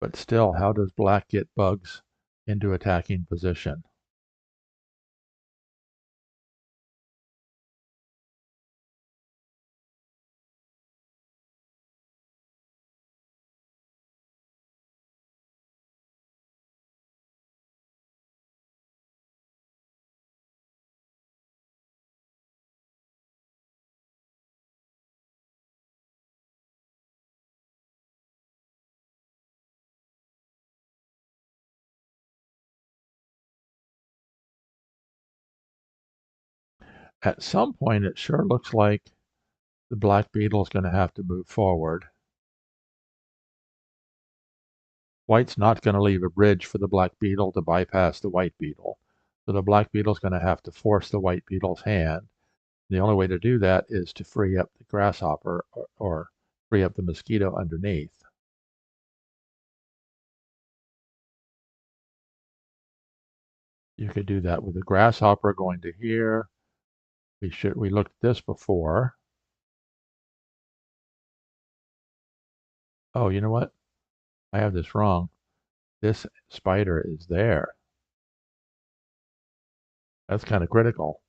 But still, how does black get bugs into attacking position? At some point, it sure looks like the black beetle is going to have to move forward. White's not going to leave a bridge for the black beetle to bypass the white beetle. So the black beetle is going to have to force the white beetle's hand. The only way to do that is to free up the grasshopper or free up the mosquito underneath. You could do that with the grasshopper going to here. We looked at this before. Oh, you know what? I have this wrong. This spider is there. That's kind of critical.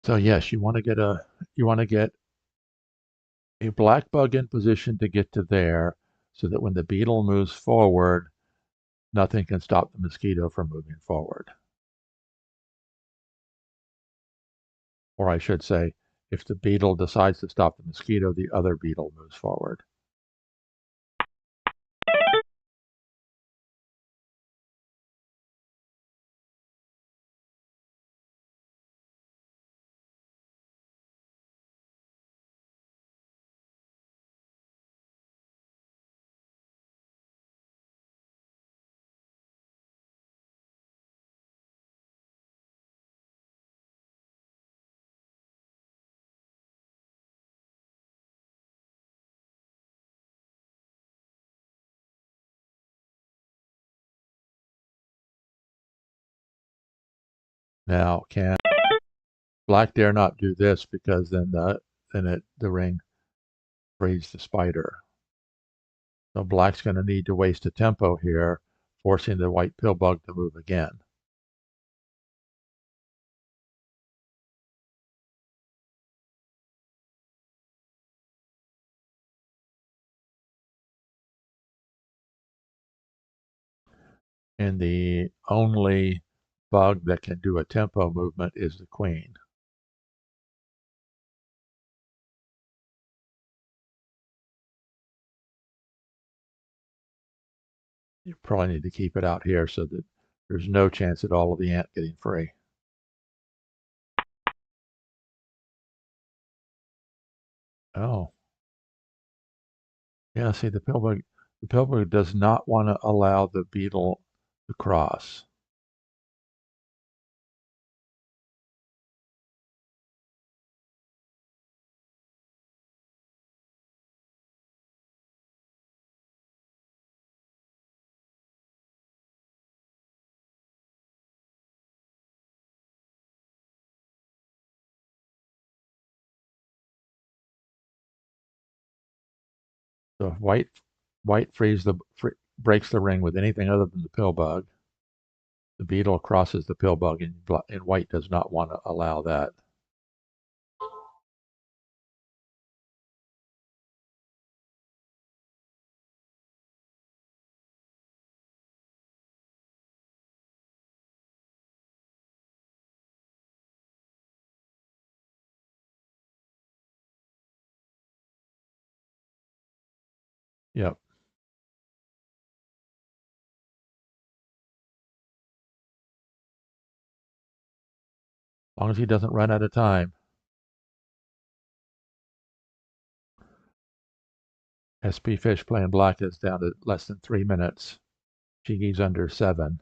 So yes, you want to get a black bug in position to get to there so that when the beetle moves forward, nothing can stop the mosquito from moving forward. Or I should say, if the beetle decides to stop the mosquito, the other beetle moves forward. Now, can black dare not do this because then the ring frees the spider. So black's going to need to waste a tempo here, forcing the white pill bug to move again. And the only bug that can do a tempo movement is the queen. You probably need to keep it out here so that there's no chance at all of the ant getting free. Oh, yeah, see the pill bug does not want to allow the beetle to cross. So if white breaks the ring with anything other than the pill bug, the beetle crosses the pill bug, and white does not want to allow that. Yep. long as he doesn't run out of time. spfish playing black is down to less than 3 minutes. csigee's under 7.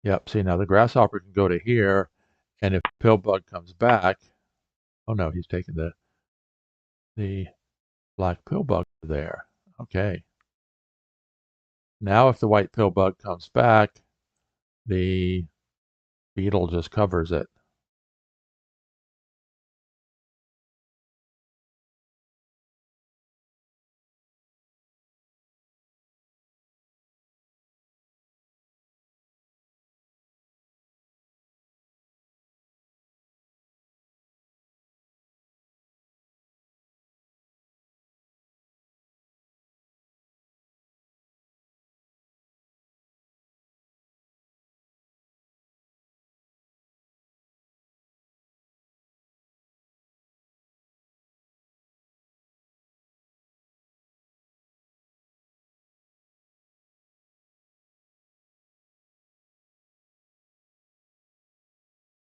Yep, see now the grasshopper can go to here, and if pillbug comes back, oh no, he's taking the black pillbug there. Okay. Now if the white pillbug comes back, the beetle just covers it.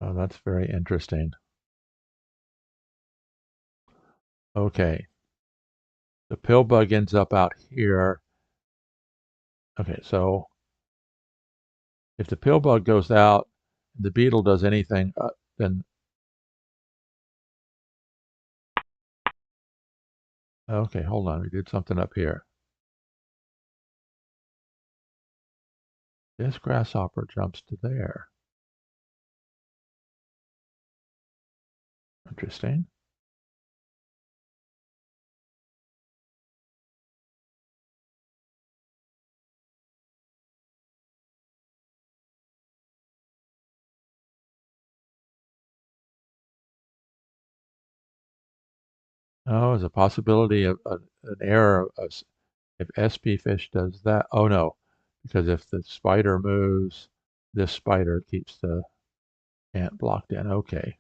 Oh, that's very interesting. Okay. The pillbug ends up out here. Okay, so if the pillbug goes out, the beetle does anything, then okay, hold on, we did something up here. This grasshopper jumps to there. Interesting. Oh, there's a possibility of an error if spfish does that. Oh no, because if the spider moves, this spider keeps the ant blocked in. Okay.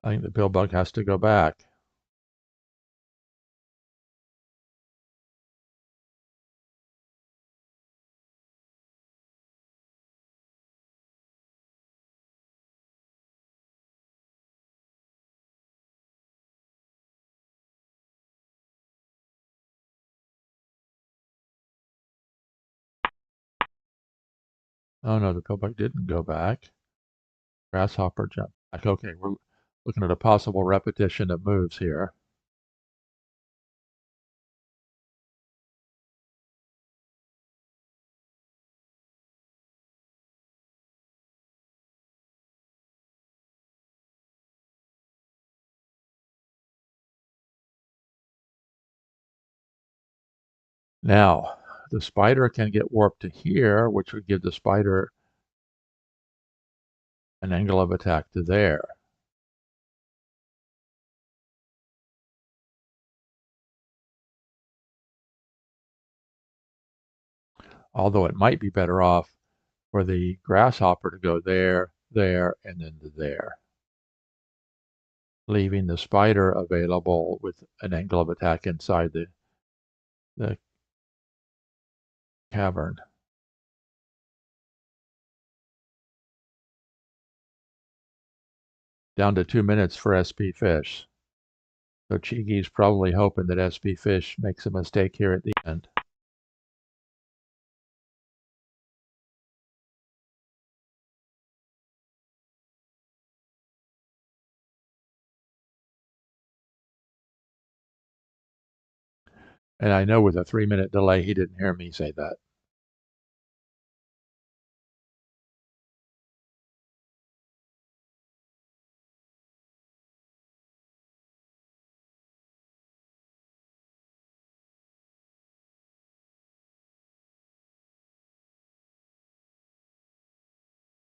I think the pillbug has to go back. Oh no, the pillbug didn't go back. Grasshopper jumped back. Okay, we're looking at a possible repetition of moves here. Now, the spider can get warped to here, which would give the spider an angle of attack to there. Although it might be better off for the grasshopper to go there, there, and then to there, leaving the spider available with an angle of attack inside the cavern. Down to 2 minutes for spfish. So csigee's probably hoping that spfish makes a mistake here at the end. And I know with a 3-minute delay, he didn't hear me say that.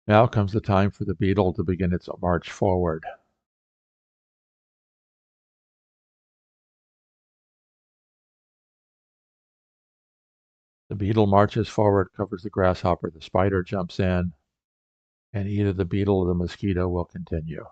Now comes the time for the beetle to begin its march forward. The beetle marches forward, covers the grasshopper, the spider jumps in, and either the beetle or the mosquito will continue.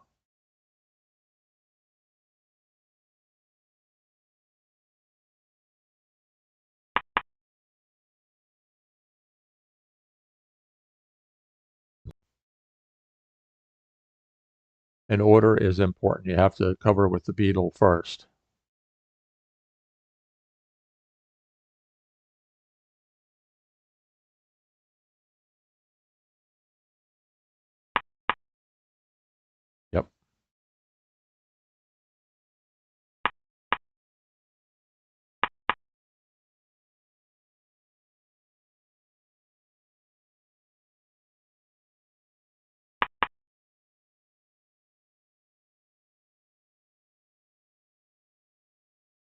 And order is important. You have to cover with the beetle first. Yep.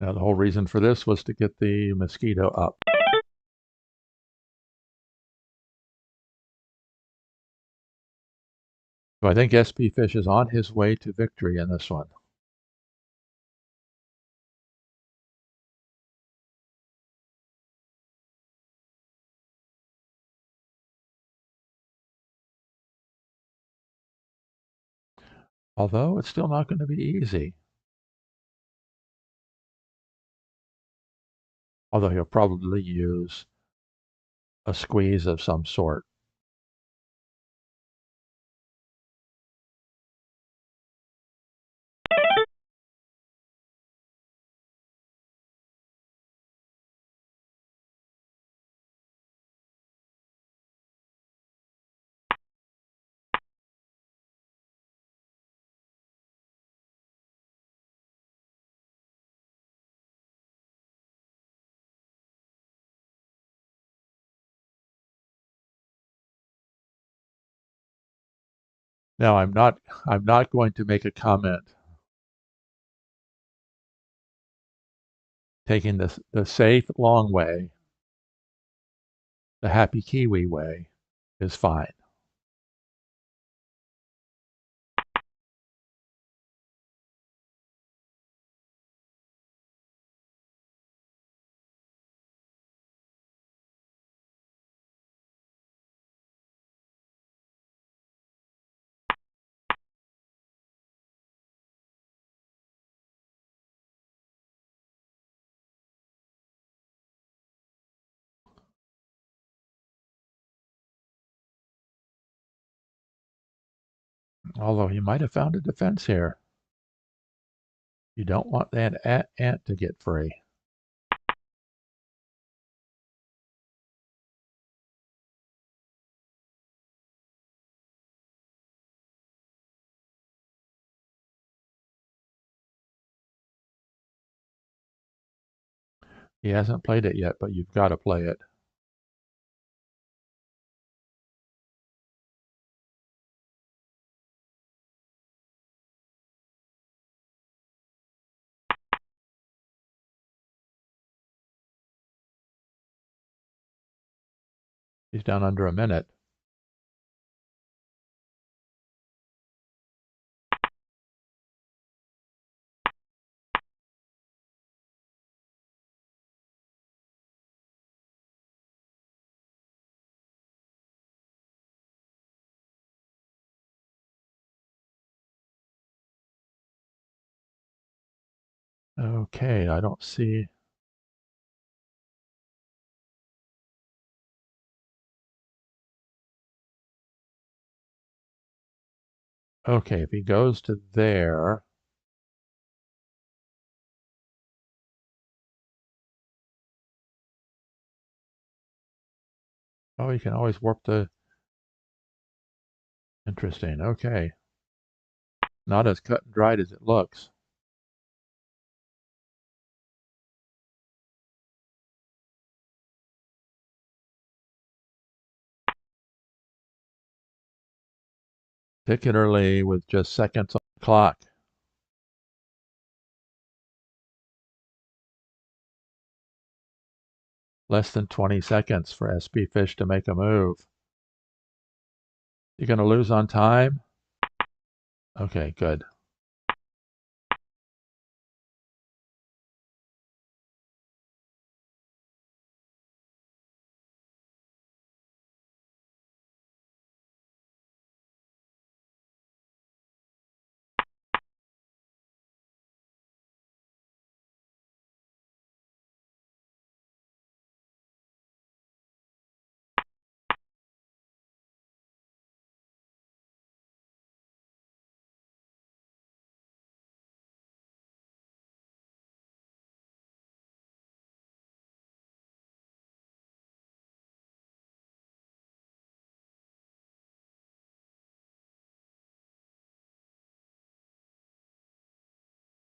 Now the whole reason for this was to get the mosquito up. So I think spfish is on his way to victory in this one. Although it's still not going to be easy. Although he'll probably use a squeeze of some sort. Now I'm not going to make a comment. Taking the safe long way, the happy Kiwi way, is fine. Although he might have found a defense here. You don't want that ant to get free. He hasn't played it yet, but you've got to play it. He's down under a minute. Okay, I don't see. Okay, if he goes to there, oh, you can always warp the. Interesting. Okay, not as cut and dried as it looks. Particularly with just seconds on the clock. Less than 20 seconds for spfish to make a move. You're going to lose on time? Okay, good.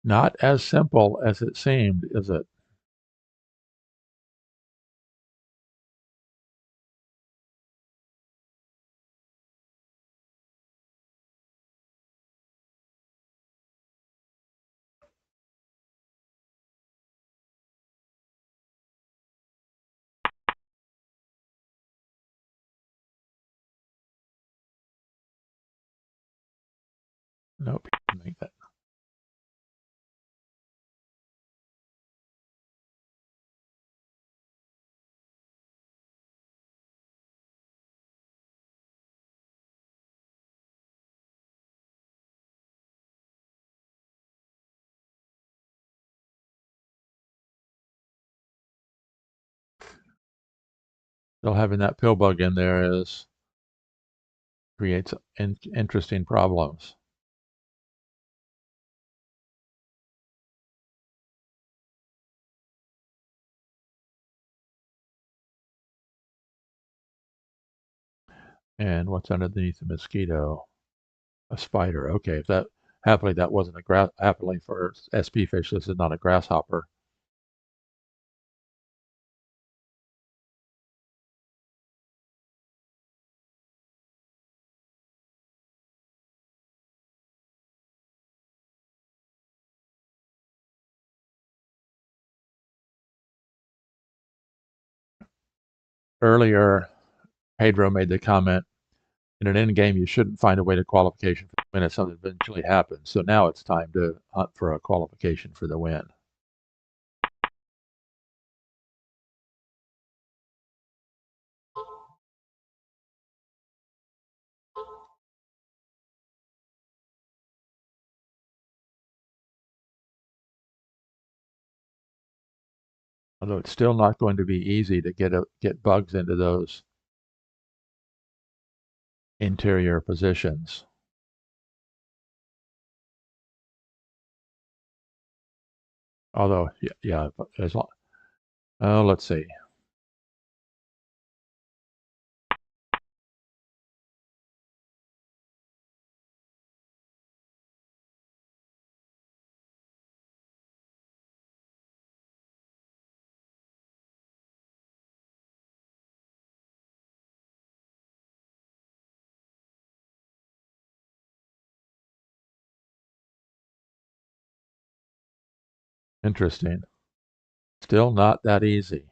Not as simple as it seemed, is it? Nope, you can make that. Still having that pill bug in there is creates interesting problems. And what's underneath the mosquito? A spider. Okay, if that happily that wasn't a grass. Happily for spfish, this is not a grasshopper. Earlier, Pedro made the comment, in an end game, you shouldn't find a way to qualification for the win if something eventually happens. So now it's time to hunt for a qualification for the win. Although it's still not going to be easy to get bugs into those interior positions. Although, yeah, as long, oh, let's see. Interesting. Still not that easy.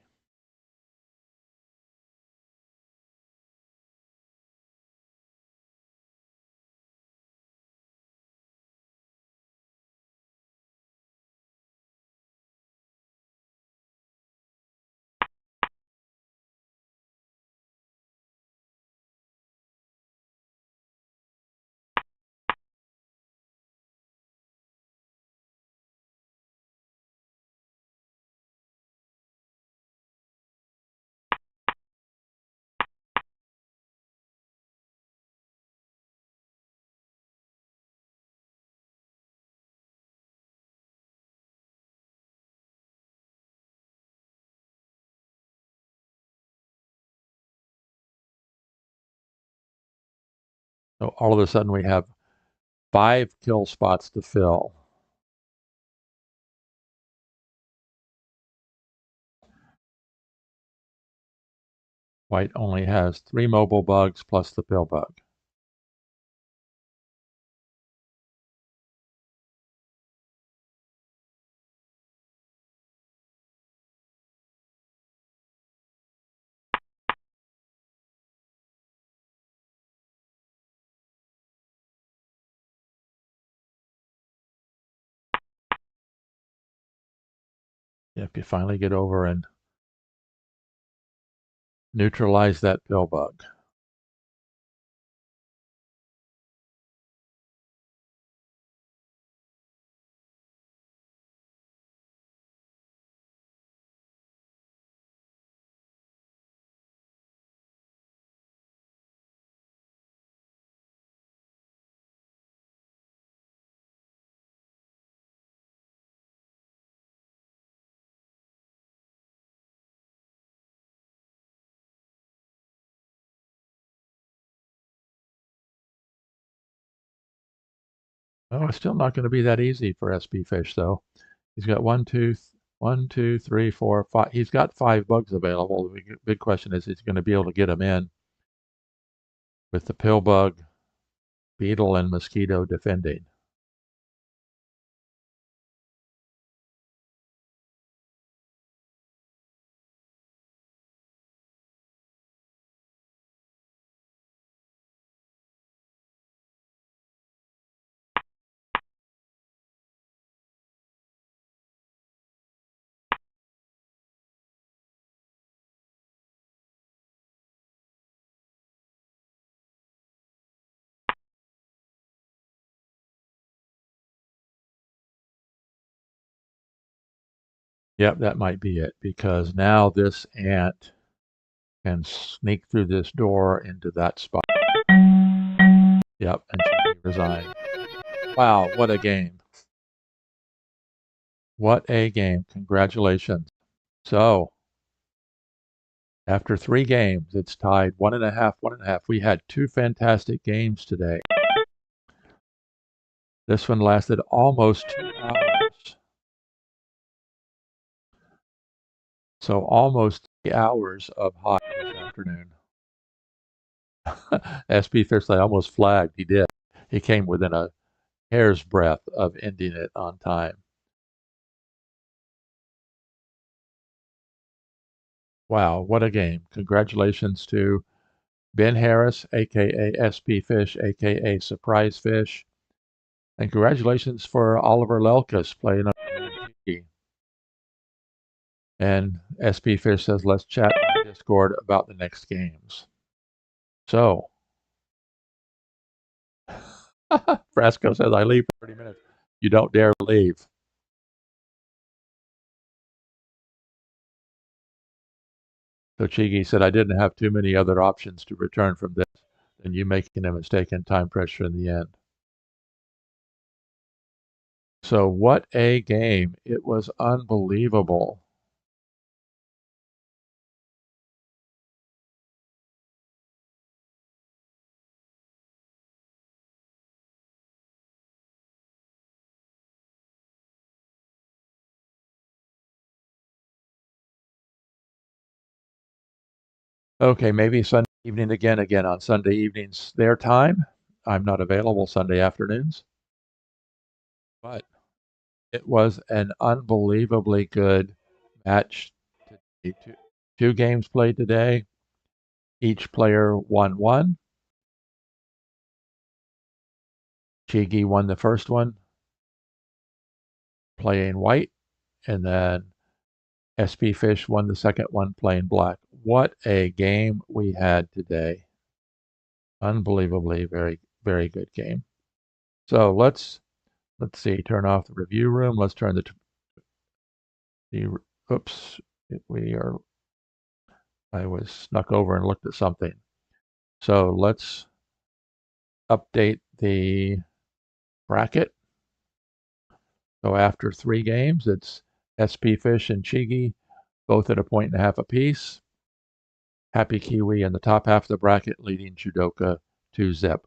So all of a sudden we have 5 kill spots to fill. White only has 3 mobile bugs plus the pill bug. If you finally get over and neutralize that pill bug. Oh, it's still not going to be that easy for spfish, though. He's got one, two, three, four, five. He's got 5 bugs available. The big question is going to be able to get them in with the pill bug, beetle, and mosquito defending. Yep, that might be it, because now this ant can sneak through this door into that spot. Yep, and she resigned. Wow, what a game. What a game. Congratulations. So, after 3 games, it's tied 1.5, 1.5. We had 2 fantastic games today. This one lasted almost 2 hours. So almost 3 hours of Hive this afternoon. SP Fiercely almost flagged. He did. He came within a hair's breadth of ending it on time. Wow, what a game. Congratulations to Ben Harris, aka SP Fish, aka Surprise Fish. And congratulations for Oliver Lelkus playing up csigeee. And SP Fish says, let's chat on Discord about the next games. So, Frasco says, I leave for 30 minutes. You don't dare leave. So csigeee said, I didn't have too many other options to return from this than you making a mistake and time pressure in the end. So what a game. It was unbelievable. Okay, maybe Sunday evening again on Sunday evenings their time. I'm not available Sunday afternoons. But it was an unbelievably good match today. Two games played today. Each player won one. csigeee won the first one, playing white, and then SP Fish won the second one, playing black. What a game we had today. Unbelievably very, very good game. So let's see, turn off the review room. Let's turn oops, I was snuck over and looked at something. So let's update the bracket. So after 3 games, it's SP Fish and csigeee, both at a 1.5 apiece. Happy Kiwi in the top half of the bracket, leading Judoka to Zip.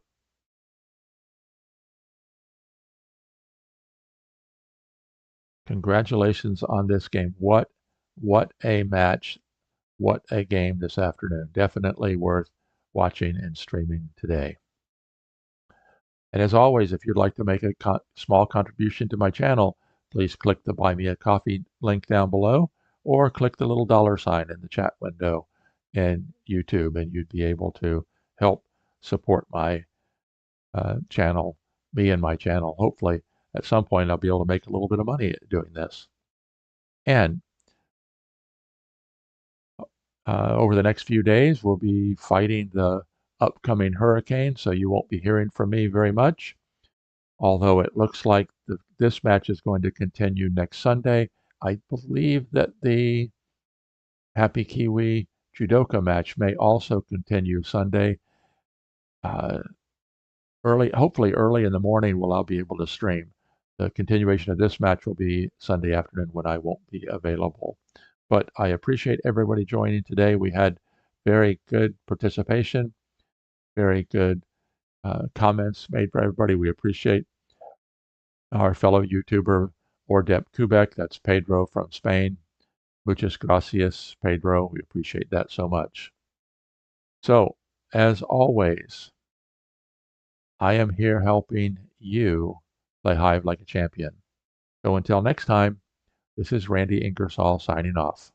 Congratulations on this game. What a match. What a game this afternoon. Definitely worth watching and streaming today. And as always, if you'd like to make a small contribution to my channel, please click the Buy Me a Coffee link down below, or click the little $ in the chat window in YouTube, and you'd be able to help support my channel, me and my channel. Hopefully, at some point, I'll be able to make a little bit of money doing this. And Over the next few days, we'll be fighting the upcoming hurricane, so you won't be hearing from me very much. Although it looks like this match is going to continue next Sunday. I believe that the Happy Kiwi Judoka match may also continue Sunday. Uh, hopefully early in the morning, I'll be able to stream. The continuation of this match will be Sunday afternoon when I won't be available. But I appreciate everybody joining today. We had very good participation, very good comments made by everybody. We appreciate our fellow YouTuber, Ordep Kubek, that's Pedro from Spain. Muchas gracias, Pedro. We appreciate that so much. So, as always, I am here helping you play Hive like a champion. So until next time, this is Randy Ingersoll signing off.